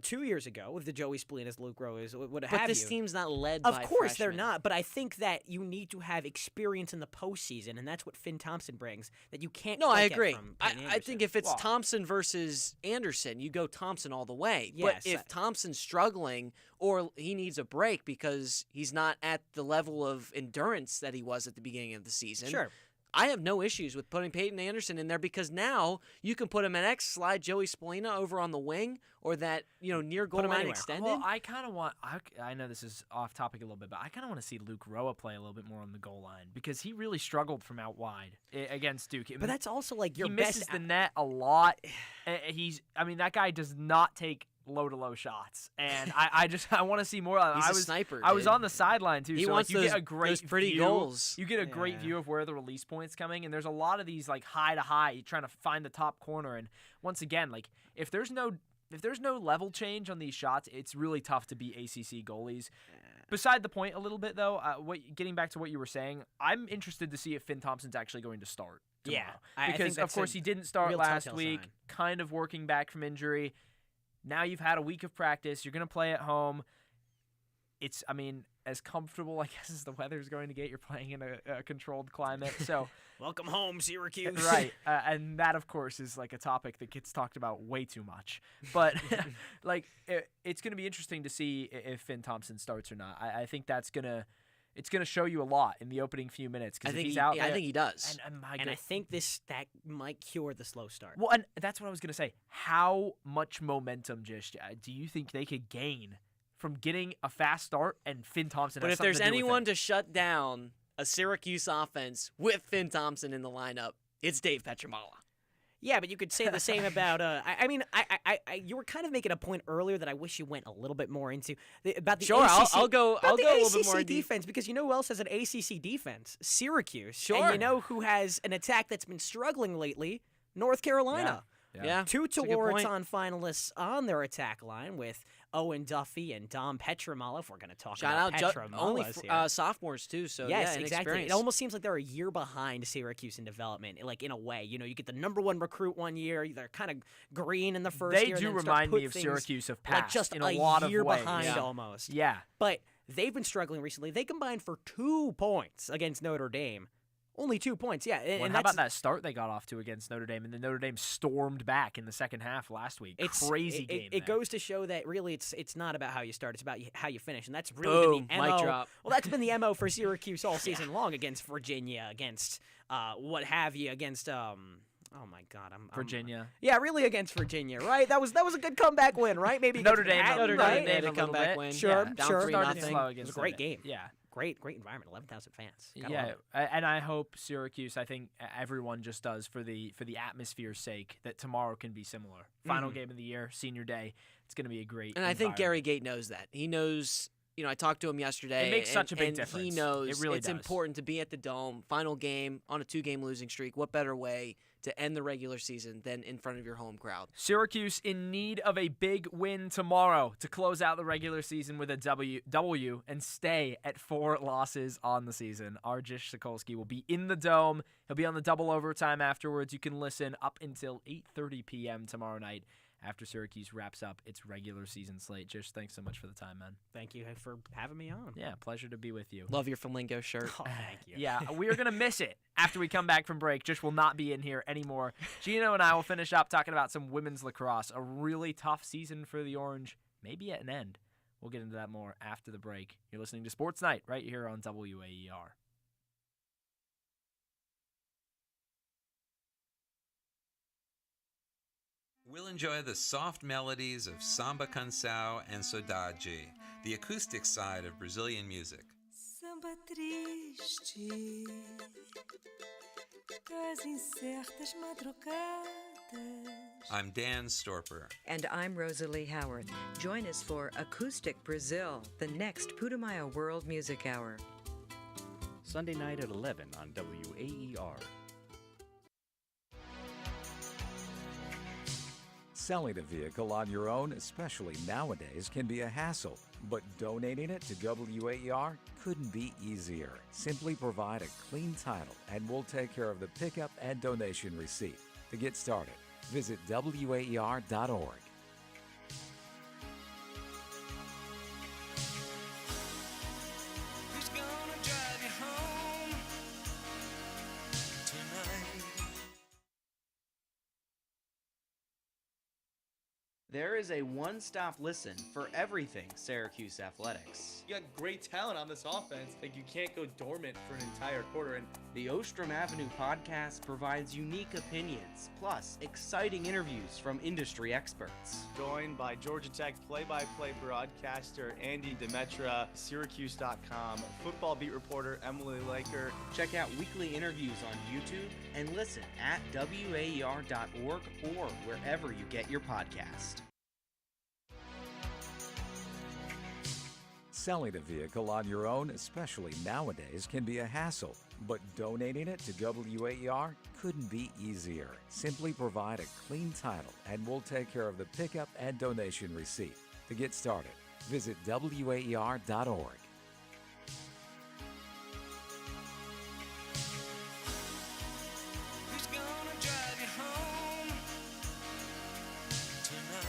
[SPEAKER 22] 2 years ago with the Joey Spalinas, Luke Rose, what have you.
[SPEAKER 15] But this team's not led by
[SPEAKER 22] Of course
[SPEAKER 15] freshmen.
[SPEAKER 22] they're not, but I think that you need to have experience in the postseason, and that's what Finn Thompson brings that you can't
[SPEAKER 15] No,
[SPEAKER 22] quite
[SPEAKER 15] I
[SPEAKER 22] get
[SPEAKER 15] agree.
[SPEAKER 22] from Peyton
[SPEAKER 15] I think if it's
[SPEAKER 22] Anderson.
[SPEAKER 15] Thompson versus Anderson, you go Thompson all the way.
[SPEAKER 22] Yes,
[SPEAKER 15] but if Thompson's struggling or he needs a break because he's not at the level of endurance that he was at the beginning of the season,
[SPEAKER 22] Sure.
[SPEAKER 15] I have no issues with putting Peyton Anderson in there because now you can put him at X, slide Joey Spalina over on the wing, or that near goal line extended.
[SPEAKER 10] Well, I kind of want. I know this is off topic a little bit, but I kind of want to see Luke Roa play a little bit more on the goal line because he really struggled from out wide against Duke.
[SPEAKER 22] But that's also like your
[SPEAKER 10] he
[SPEAKER 22] best.
[SPEAKER 10] misses the net a lot. That guy does not take low-to-low shots, and I want to see more.
[SPEAKER 15] He's a sniper.
[SPEAKER 10] I was on the sideline too.
[SPEAKER 15] He
[SPEAKER 10] so
[SPEAKER 15] wants
[SPEAKER 10] you get a great
[SPEAKER 15] those pretty
[SPEAKER 10] view.
[SPEAKER 15] goals.
[SPEAKER 10] You get a great view of where the release point's coming, and there's a lot of these like high to high, trying to find the top corner. And once again, like if there's no level change on these shots, it's really tough to beat ACC goalies. Beside the point a little bit though, getting back to what you were saying, I'm interested to see if Finn Thompson's actually going to start tomorrow.
[SPEAKER 22] I
[SPEAKER 10] because
[SPEAKER 22] think
[SPEAKER 10] of course he didn't start
[SPEAKER 22] real
[SPEAKER 10] last
[SPEAKER 22] telltale
[SPEAKER 10] week,
[SPEAKER 22] sign.
[SPEAKER 10] kind of working back from injury. Now you've had a week of practice. You're going to play at home. It's, as comfortable, I guess, as the weather's going to get. You're playing in a controlled climate. So,
[SPEAKER 22] welcome home, Syracuse.
[SPEAKER 10] Right. And that, of course, is like a topic that gets talked about way too much. But, it's going to be interesting to see if Finn Thompson starts or not. I think it's going to show you a lot in the opening few minutes.
[SPEAKER 15] I think
[SPEAKER 10] he's out there,
[SPEAKER 15] I think he does.
[SPEAKER 22] And I think that might cure the slow start.
[SPEAKER 10] Well, and that's what I was going to say. How much momentum, Jish, do you think they could gain from getting a fast start and Finn Thompson?
[SPEAKER 15] But
[SPEAKER 10] has
[SPEAKER 15] if there's
[SPEAKER 10] something to do with
[SPEAKER 15] anyone
[SPEAKER 10] it?
[SPEAKER 15] to shut down a Syracuse offense with Finn Thompson in the lineup, it's Dave Petramala.
[SPEAKER 22] Yeah, but you could say the same about. You were kind of making a point earlier that I wish you went a little bit more into about the
[SPEAKER 15] Sure,
[SPEAKER 22] ACC.
[SPEAKER 15] I'll go a little bit more
[SPEAKER 22] ACC defense because you know who else has an ACC defense? Syracuse.
[SPEAKER 15] Sure.
[SPEAKER 22] And you know who has an attack that's been struggling lately? North Carolina.
[SPEAKER 15] Yeah.
[SPEAKER 22] 2
[SPEAKER 15] That's a good point.
[SPEAKER 22] Tewaaraton finalists on their attack line with Owen Duffy and Dom Petramala, if we're going to talk
[SPEAKER 15] Shout
[SPEAKER 22] about
[SPEAKER 15] out
[SPEAKER 22] Petramalas
[SPEAKER 15] only
[SPEAKER 22] here.
[SPEAKER 15] sophomores too, so
[SPEAKER 22] yes,
[SPEAKER 15] yeah,
[SPEAKER 22] exactly. It almost seems like they're a year behind Syracuse in development, like in a way. You get the #1 recruit one year, they're kind of green in the first
[SPEAKER 10] They
[SPEAKER 22] year.
[SPEAKER 10] do
[SPEAKER 22] and then start
[SPEAKER 10] remind
[SPEAKER 22] put
[SPEAKER 10] me of
[SPEAKER 22] things
[SPEAKER 10] Syracuse of
[SPEAKER 22] like
[SPEAKER 10] past
[SPEAKER 22] just
[SPEAKER 10] in a lot of
[SPEAKER 22] year
[SPEAKER 10] ways.
[SPEAKER 22] behind
[SPEAKER 10] Yeah.
[SPEAKER 22] almost.
[SPEAKER 10] Yeah.
[SPEAKER 22] But they've been struggling recently. They combined for 2 points against Notre Dame. Only 2 points, yeah. And
[SPEAKER 10] How about that start they got off to against Notre Dame, and then Notre Dame stormed back in the second half last week? Crazy game.
[SPEAKER 22] It goes to show that really it's not about how you start; it's about how you finish, and that's really been the
[SPEAKER 15] mic
[SPEAKER 22] MO.
[SPEAKER 15] drop.
[SPEAKER 22] Well, that's been the MO for Syracuse all season long against Virginia, against what have you, against oh my God,
[SPEAKER 10] Virginia.
[SPEAKER 22] Yeah, really against Virginia, right? That was a good comeback win, right? Maybe
[SPEAKER 10] Notre Dame.
[SPEAKER 22] against
[SPEAKER 10] Notre
[SPEAKER 22] Manhattan,
[SPEAKER 10] Dame
[SPEAKER 22] right?
[SPEAKER 10] had a comeback win.
[SPEAKER 22] Sure,
[SPEAKER 10] Down
[SPEAKER 22] sure.
[SPEAKER 10] 3-0
[SPEAKER 22] It was a great game.
[SPEAKER 10] Yeah.
[SPEAKER 22] great environment. 11,000 fans.
[SPEAKER 10] Yeah, and I hope Syracuse. I think everyone just does for the atmosphere's sake that tomorrow can be similar. Final game of the year, senior day. It's going to be a great.
[SPEAKER 15] And I think Gary Gate knows that. He knows. I talked to him yesterday.
[SPEAKER 10] It makes such a big difference.
[SPEAKER 15] He knows
[SPEAKER 10] it really
[SPEAKER 15] it's
[SPEAKER 10] does.
[SPEAKER 15] important to be at the Dome. Final game on a 2-game losing streak. What better way to end the regular season than in front of your home crowd?
[SPEAKER 10] Syracuse in need of a big win tomorrow to close out the regular season with a W and stay at 4 losses on the season. Arjish Sokolsky will be in the Dome. He'll be on the double overtime afterwards. You can listen up until 8:30 p.m. tomorrow night after Syracuse wraps up its regular season slate. Jish, thanks so much for the time, man.
[SPEAKER 22] Thank you for having me on.
[SPEAKER 10] Yeah, pleasure to be with you.
[SPEAKER 15] Love your Flamingo shirt.
[SPEAKER 22] Oh, thank you.
[SPEAKER 10] Yeah, we are going to miss it after we come back from break. Jish will not be in here anymore. Gino and I will finish up talking about some women's lacrosse. A really tough season for the Orange, maybe at an end. We'll get into that more after the break. You're listening to Sports Night right here on WAER.
[SPEAKER 17] We'll enjoy the soft melodies of samba canção and saudade, the acoustic side of Brazilian music.
[SPEAKER 18] Samba triste das incertas madrugadas.
[SPEAKER 17] I'm Dan Storper.
[SPEAKER 16] And I'm Rosalie Howard. Join us for Acoustic Brazil, the next Putumayo World Music Hour.
[SPEAKER 19] Sunday night at 11 on WAER.
[SPEAKER 6] Selling a vehicle on your own, especially nowadays, can be a hassle, but donating it to WAER couldn't be easier. Simply provide a clean title and we'll take care of the pickup and donation receipt. To get started, visit WAER.org.
[SPEAKER 18] Who's gonna drive you home tonight?
[SPEAKER 1] There is a one-stop listen for everything Syracuse athletics.
[SPEAKER 2] You got great talent on this offense. Like, you can't go dormant for an entire quarter. And
[SPEAKER 1] the Ostrom Avenue podcast provides unique opinions, plus exciting interviews from industry experts.
[SPEAKER 2] Joined by Georgia Tech play-by-play broadcaster Andy Demetra, Syracuse.com, football beat reporter Emily Laker.
[SPEAKER 1] Check out weekly interviews on YouTube and listen at WAER.org or wherever you get your podcast.
[SPEAKER 6] Selling a vehicle on your own, especially nowadays, can be a hassle, but donating it to WAER couldn't be easier. Simply provide a clean title and we'll take care of the pickup and donation receipt. To get started, visit WAER.org.
[SPEAKER 18] Who's gonna drive you home tonight?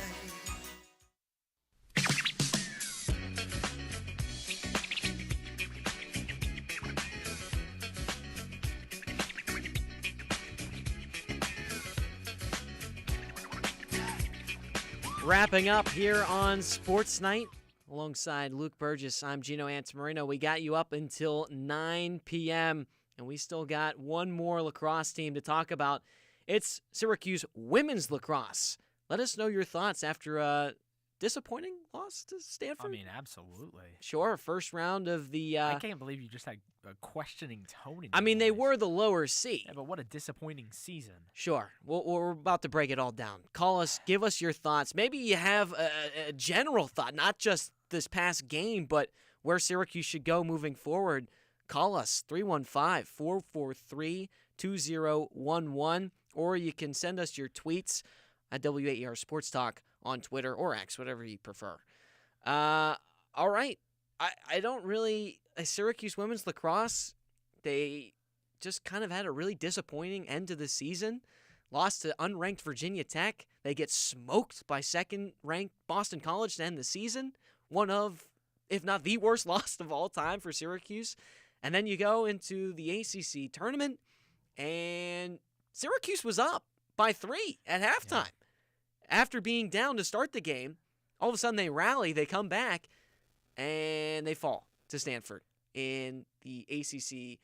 [SPEAKER 15] Wrapping up here on Sports Night alongside Luke Burgess. I'm Gino Antamarino. We got you up until 9 p.m. and we still got one more lacrosse team to talk about. It's Syracuse women's lacrosse. Let us know your thoughts after a disappointing loss to Stanford.
[SPEAKER 10] I mean, absolutely.
[SPEAKER 15] Sure, first round of the...
[SPEAKER 10] I can't believe you just had a questioning tone in
[SPEAKER 15] I mean,
[SPEAKER 10] your
[SPEAKER 15] they
[SPEAKER 10] voice.
[SPEAKER 15] were the lower seed.
[SPEAKER 10] Yeah, but what a disappointing season.
[SPEAKER 15] Sure. We're about to break it all down. Call us, give us your thoughts. Maybe you have a general thought, not just this past game, but where Syracuse should go moving forward. Call us, 315-443-2011, or you can send us your tweets at WAER Sports Talk on Twitter or X, whatever you prefer. All right. I don't really... Syracuse women's lacrosse, they just kind of had a really disappointing end to the season. Lost to unranked Virginia Tech. They get smoked by second-ranked Boston College to end the season. One of, if not the worst loss of all time for Syracuse. And then you go into the ACC tournament, and Syracuse was up by 3 at halftime. Yeah. After being down to start the game, all of a sudden they rally, they come back, and they fall to Stanford in the ACC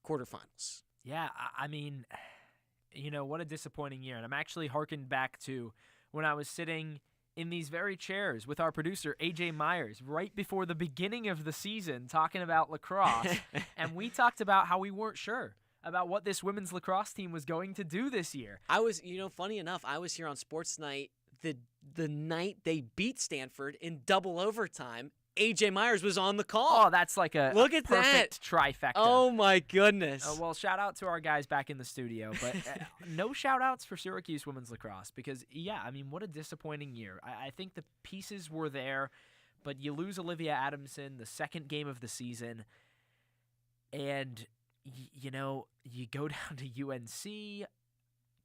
[SPEAKER 15] quarterfinals.
[SPEAKER 10] Yeah, I mean, what a disappointing year. And I'm actually harkened back to when I was sitting in these very chairs with our producer, AJ Myers, right before the beginning of the season talking about lacrosse, and we talked about how we weren't sure about what this women's lacrosse team was going to do this year.
[SPEAKER 15] I was, funny enough, I was here on SportsNite the night they beat Stanford in double overtime. AJ Myers was on the call.
[SPEAKER 10] Oh, that's like a
[SPEAKER 15] Look at
[SPEAKER 10] perfect
[SPEAKER 15] that.
[SPEAKER 10] trifecta.
[SPEAKER 15] Oh, my goodness.
[SPEAKER 10] Well, shout out to our guys back in the studio, but no shout outs for Syracuse women's lacrosse because, what a disappointing year. I think the pieces were there, but you lose Olivia Adamson the second game of the season, and, you go down to UNC,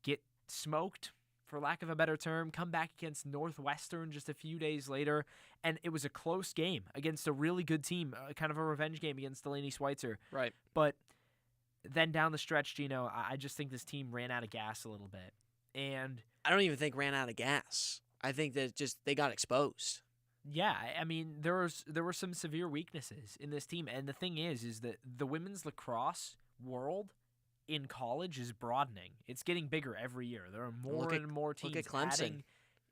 [SPEAKER 10] get smoked, for lack of a better term, come back against Northwestern just a few days later, and it was a close game against a really good team, kind of a revenge game against Delaney Schweitzer.
[SPEAKER 15] Right.
[SPEAKER 10] But then down the stretch, Gino, I just think this team ran out of gas a little bit. And
[SPEAKER 15] I don't even think ran out of gas. I think that just they got exposed.
[SPEAKER 10] Yeah, there were some severe weaknesses in this team, and the thing is that the women's lacrosse world in college is broadening. It's getting bigger every year. There are more and more teams
[SPEAKER 15] look at Clemson.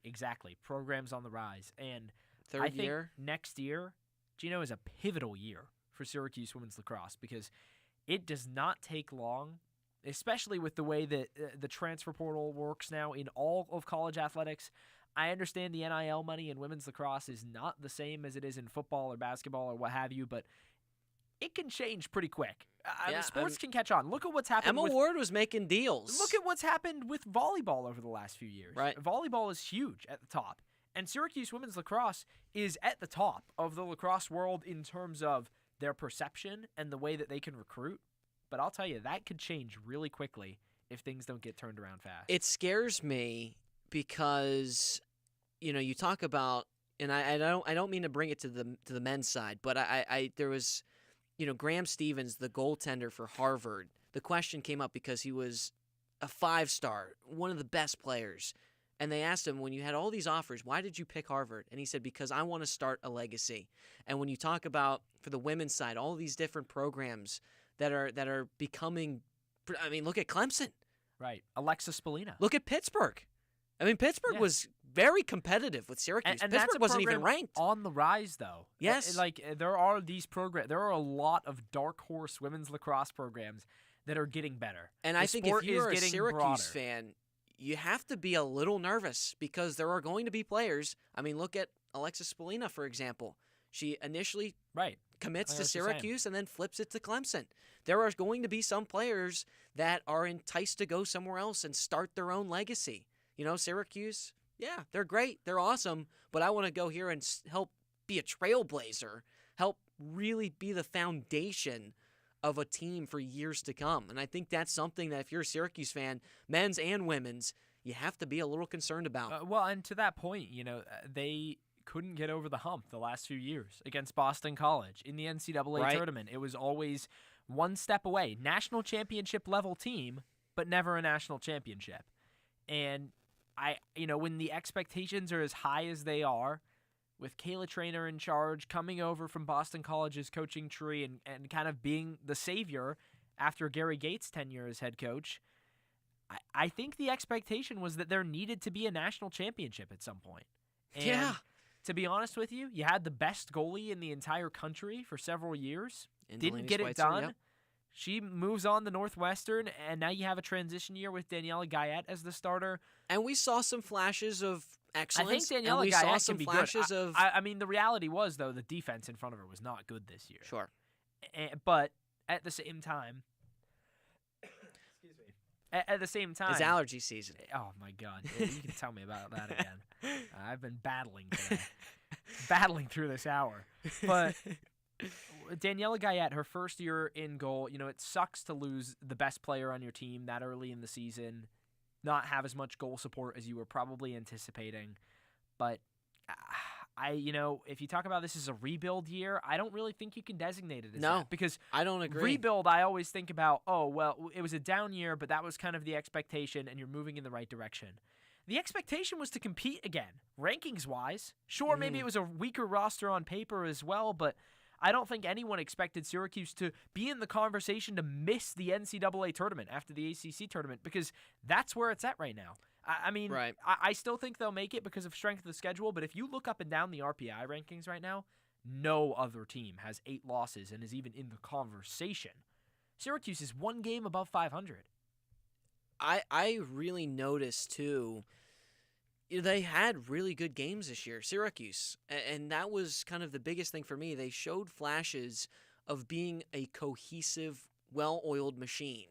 [SPEAKER 10] adding programs on the rise. And
[SPEAKER 15] Third
[SPEAKER 10] I think
[SPEAKER 15] year.
[SPEAKER 10] next year, Gino, is a pivotal year for Syracuse women's lacrosse because it does not take long, especially with the way that the transfer portal works now in all of college athletics. I understand the NIL money in women's lacrosse is not the same as it is in football or basketball or what have you, but it can change pretty quick. Sports can catch on. Look at what's happened.
[SPEAKER 15] Emma Ward was making deals.
[SPEAKER 10] Look at what's happened with volleyball over the last few years.
[SPEAKER 15] Right.
[SPEAKER 10] Volleyball is huge at the top. And Syracuse women's lacrosse is at the top of the lacrosse world in terms of their perception and the way that they can recruit. But I'll tell you, that could change really quickly if things don't get turned around fast.
[SPEAKER 15] It scares me because, you talk about, and I don't mean to bring it to the men's side, but there was, Graham Stevens, the goaltender for Harvard. The question came up because he was a 5-star, one of the best players. And they asked him, when you had all these offers, why did you pick Harvard? And he said, because I want to start a legacy. And when you talk about, for the women's side, all these different programs that are becoming, look at Clemson.
[SPEAKER 10] Right. Alexa Spallina.
[SPEAKER 15] Look at Pittsburgh. Pittsburgh was very competitive with Syracuse.
[SPEAKER 10] And
[SPEAKER 15] Pittsburgh wasn't even ranked.
[SPEAKER 10] On the rise, though.
[SPEAKER 15] Yes.
[SPEAKER 10] There are these programs. There are a lot of dark horse women's lacrosse programs that are getting better.
[SPEAKER 15] And I think if you're a Syracuse fan, you have to be a little nervous because there are going to be players. Look at Alexis Spallina, for example. She initially commits to Syracuse and then flips it to Clemson. There are going to be some players that are enticed to go somewhere else and start their own legacy. Syracuse, yeah, they're great. They're awesome. But I want to go here and help be a trailblazer, help really be the foundation of a team for years to come. And I think that's something that if you're a Syracuse fan, men's and women's, you have to be a little concerned about.
[SPEAKER 10] Well, and to that point, they couldn't get over the hump the last few years against Boston College in the NCAA tournament. It was always one step away. National championship level team, but never a national championship. And when the expectations are as high as they are, with Kayla Traynor in charge, coming over from Boston College's coaching tree and kind of being the savior after Gary Gates' tenure as head coach, I think the expectation was that there needed to be a national championship at some point. And to be honest with you, you had the best goalie in the entire country for several years. Didn't get it done. Yep. She moves on to Northwestern, and now you have a transition year with Daniela Guyette as the starter.
[SPEAKER 15] And we saw some flashes of excellence.
[SPEAKER 10] I think Daniela Guyette can be good. The reality was, though, the defense in front of her was not good this year.
[SPEAKER 15] Sure.
[SPEAKER 10] But at the same time,
[SPEAKER 15] it's allergy season.
[SPEAKER 10] Oh, my God. You can tell me about that again. I've been battling today. Battling through this hour. But Daniela Guyette, her first year in goal, it sucks to lose the best player on your team that early in the season, not have as much goal support as you were probably anticipating. But if you talk about this as a rebuild year, I don't really think you can designate it as that. Because
[SPEAKER 15] I don't agree.
[SPEAKER 10] Rebuild, I always think about, it was a down year, but that was kind of the expectation, and you're moving in the right direction. The expectation was to compete again, rankings-wise. Sure, maybe it was a weaker roster on paper as well, but I don't think anyone expected Syracuse to be in the conversation to miss the NCAA tournament after the ACC tournament, because that's where it's at right now. I mean,
[SPEAKER 15] right.
[SPEAKER 10] I still think they'll make it because of strength of the schedule, but if you look up and down the RPI rankings right now, no other team has 8 losses and is even in the conversation. Syracuse is 1 game above 500.
[SPEAKER 15] I really noticed, too, they had really good games this year, Syracuse, and that was kind of the biggest thing for me. They showed flashes of being a cohesive, well-oiled machine.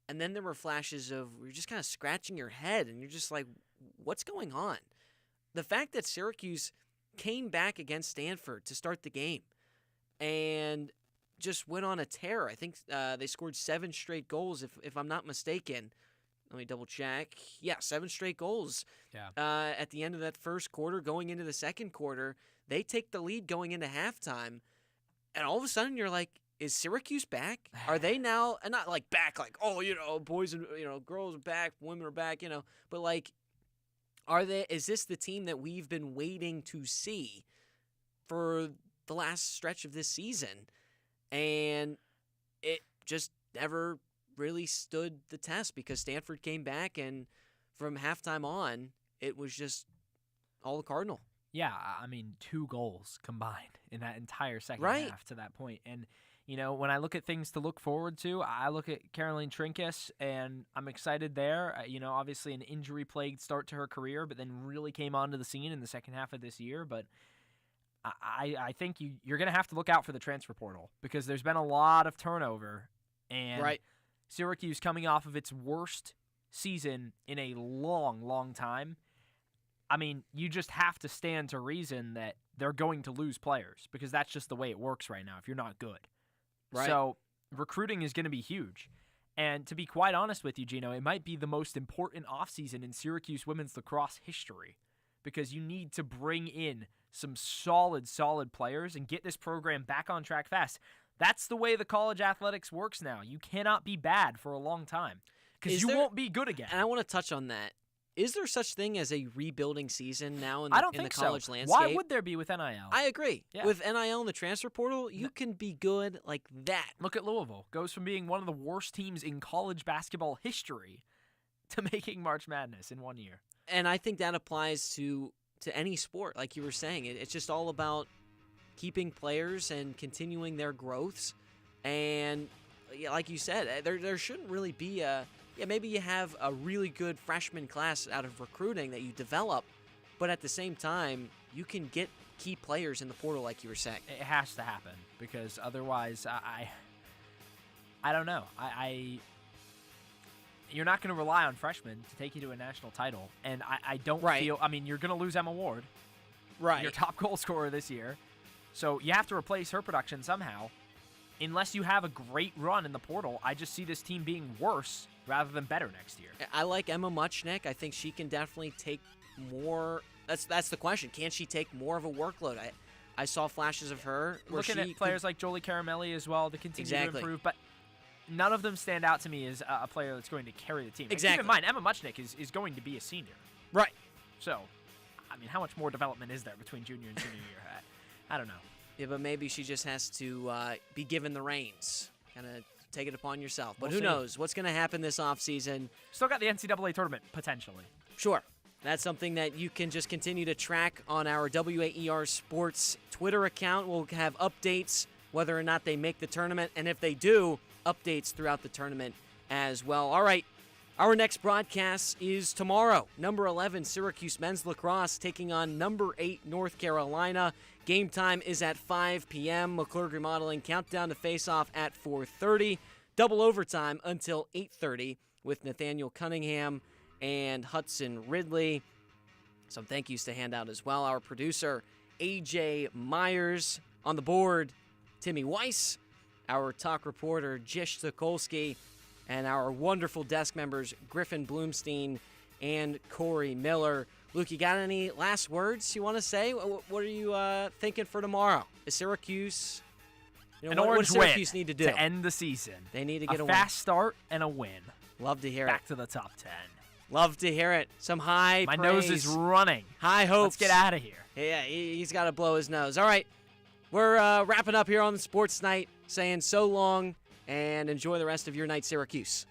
[SPEAKER 15] And then there were flashes of you're just kind of scratching your head, and you're just like, what's going on? The fact that Syracuse came back against Stanford to start the game and just went on a tear. I think they scored 7 straight goals, if I'm not mistaken. Let me double check. Yeah, 7 straight goals.
[SPEAKER 10] Yeah.
[SPEAKER 15] At the end of that first quarter, going into the second quarter, they take the lead going into halftime, and all of a sudden you're like, is Syracuse back? Are they now, and not like back, like, oh, boys and, girls are back, women are back, but like, is this the team that we've been waiting to see for the last stretch of this season? And it just never really stood the test because Stanford came back, and from halftime on, it was just all the Cardinal.
[SPEAKER 10] Yeah, I mean, 2 goals combined in that entire second half to that point. And, when I look at things to look forward to, I look at Caroline Trinkas, and I'm excited there. Obviously an injury-plagued start to her career, but then really came onto the scene in the second half of this year. But I think you're going to have to look out for the transfer portal because there's been a lot of turnover. And Syracuse coming off of its worst season in a long, long time. I mean, you just have to stand to reason that they're going to lose players because that's just the way it works right now if you're not good.
[SPEAKER 15] Right.
[SPEAKER 10] So recruiting is going to be huge. And to be quite honest with you, Gino, it might be the most important offseason in Syracuse women's lacrosse history because you need to bring in some solid players and get this program back on track fast. That's the way the college athletics works now. You cannot be bad for a long time because you won't be good again.
[SPEAKER 15] And I want to touch on that. Is there such thing as a rebuilding season now in the college landscape?
[SPEAKER 10] Why would there be with NIL?
[SPEAKER 15] I agree.
[SPEAKER 10] Yeah.
[SPEAKER 15] With NIL and the transfer portal, you can be good like that.
[SPEAKER 10] Look at Louisville. Goes from being one of the worst teams in college basketball history to making March Madness in 1 year.
[SPEAKER 15] And I think that applies to any sport, like you were saying. It's just all about keeping players and continuing their growths. And like you said, there shouldn't really be maybe you have a really good freshman class out of recruiting that you develop, but at the same time, you can get key players in the portal like you were saying.
[SPEAKER 10] It has to happen because otherwise, I don't know. You're not going to rely on freshmen to take you to a national title, and I don't feel. I mean, you're going to lose Emma Ward, your top goal scorer this year, so you have to replace her production somehow. Unless you have a great run in the portal, I just see this team being worse rather than better next year.
[SPEAKER 15] I like Emma Muchnick. I think she can definitely take more. That's the question. Can she take more of a workload? I saw flashes of her.
[SPEAKER 10] Looking at players like Jolie Caramelli as well to continue to improve, but none of them stand out to me as a player that's going to carry the team.
[SPEAKER 15] Exactly.
[SPEAKER 10] Keep in mind, Emma Muchnick is going to be a senior.
[SPEAKER 15] Right.
[SPEAKER 10] So, I mean, how much more development is there between junior and senior year? I don't know.
[SPEAKER 15] Yeah, but maybe she just has to be given the reins, kind of take it upon yourself. But
[SPEAKER 10] We'll
[SPEAKER 15] who
[SPEAKER 10] see.
[SPEAKER 15] knows what's going to happen this offseason.
[SPEAKER 10] Still got the NCAA tournament, potentially.
[SPEAKER 15] Sure. That's something that you can just continue to track on our WAER Sports Twitter account. We'll have updates whether or not they make the tournament, and if they do, updates throughout the tournament as well. All right. Our next broadcast is tomorrow. Number 11, Syracuse men's lacrosse taking on number 8, North Carolina. Game time is at 5 p.m. McClure Remodeling countdown to face-off at 4:30. Double overtime until 8:30 with Nathaniel Cunningham and Hudson Ridley. Some thank yous to hand out as well. Our producer, A.J. Myers. On the board, Timmy Weiss. Our talk reporter, Jish Sokolsky. And our wonderful desk members, Griffin Bloomstein and Corey Miller. Luke, you got any last words you want to say? What are you thinking for tomorrow? Is Syracuse...
[SPEAKER 10] An
[SPEAKER 15] what
[SPEAKER 10] orange
[SPEAKER 15] does Syracuse
[SPEAKER 10] win
[SPEAKER 15] need to do?
[SPEAKER 10] to end the season.
[SPEAKER 15] They need to get a
[SPEAKER 10] fast start and a win.
[SPEAKER 15] Love to hear
[SPEAKER 10] Back to the top 10.
[SPEAKER 15] Love to hear it. Some high
[SPEAKER 10] My
[SPEAKER 15] praise.
[SPEAKER 10] nose is running.
[SPEAKER 15] High hopes.
[SPEAKER 10] Let's get out of here.
[SPEAKER 15] Yeah, he's got to blow his nose. All right, we're wrapping up here on the Sports Night, saying so long and enjoy the rest of your night, Syracuse.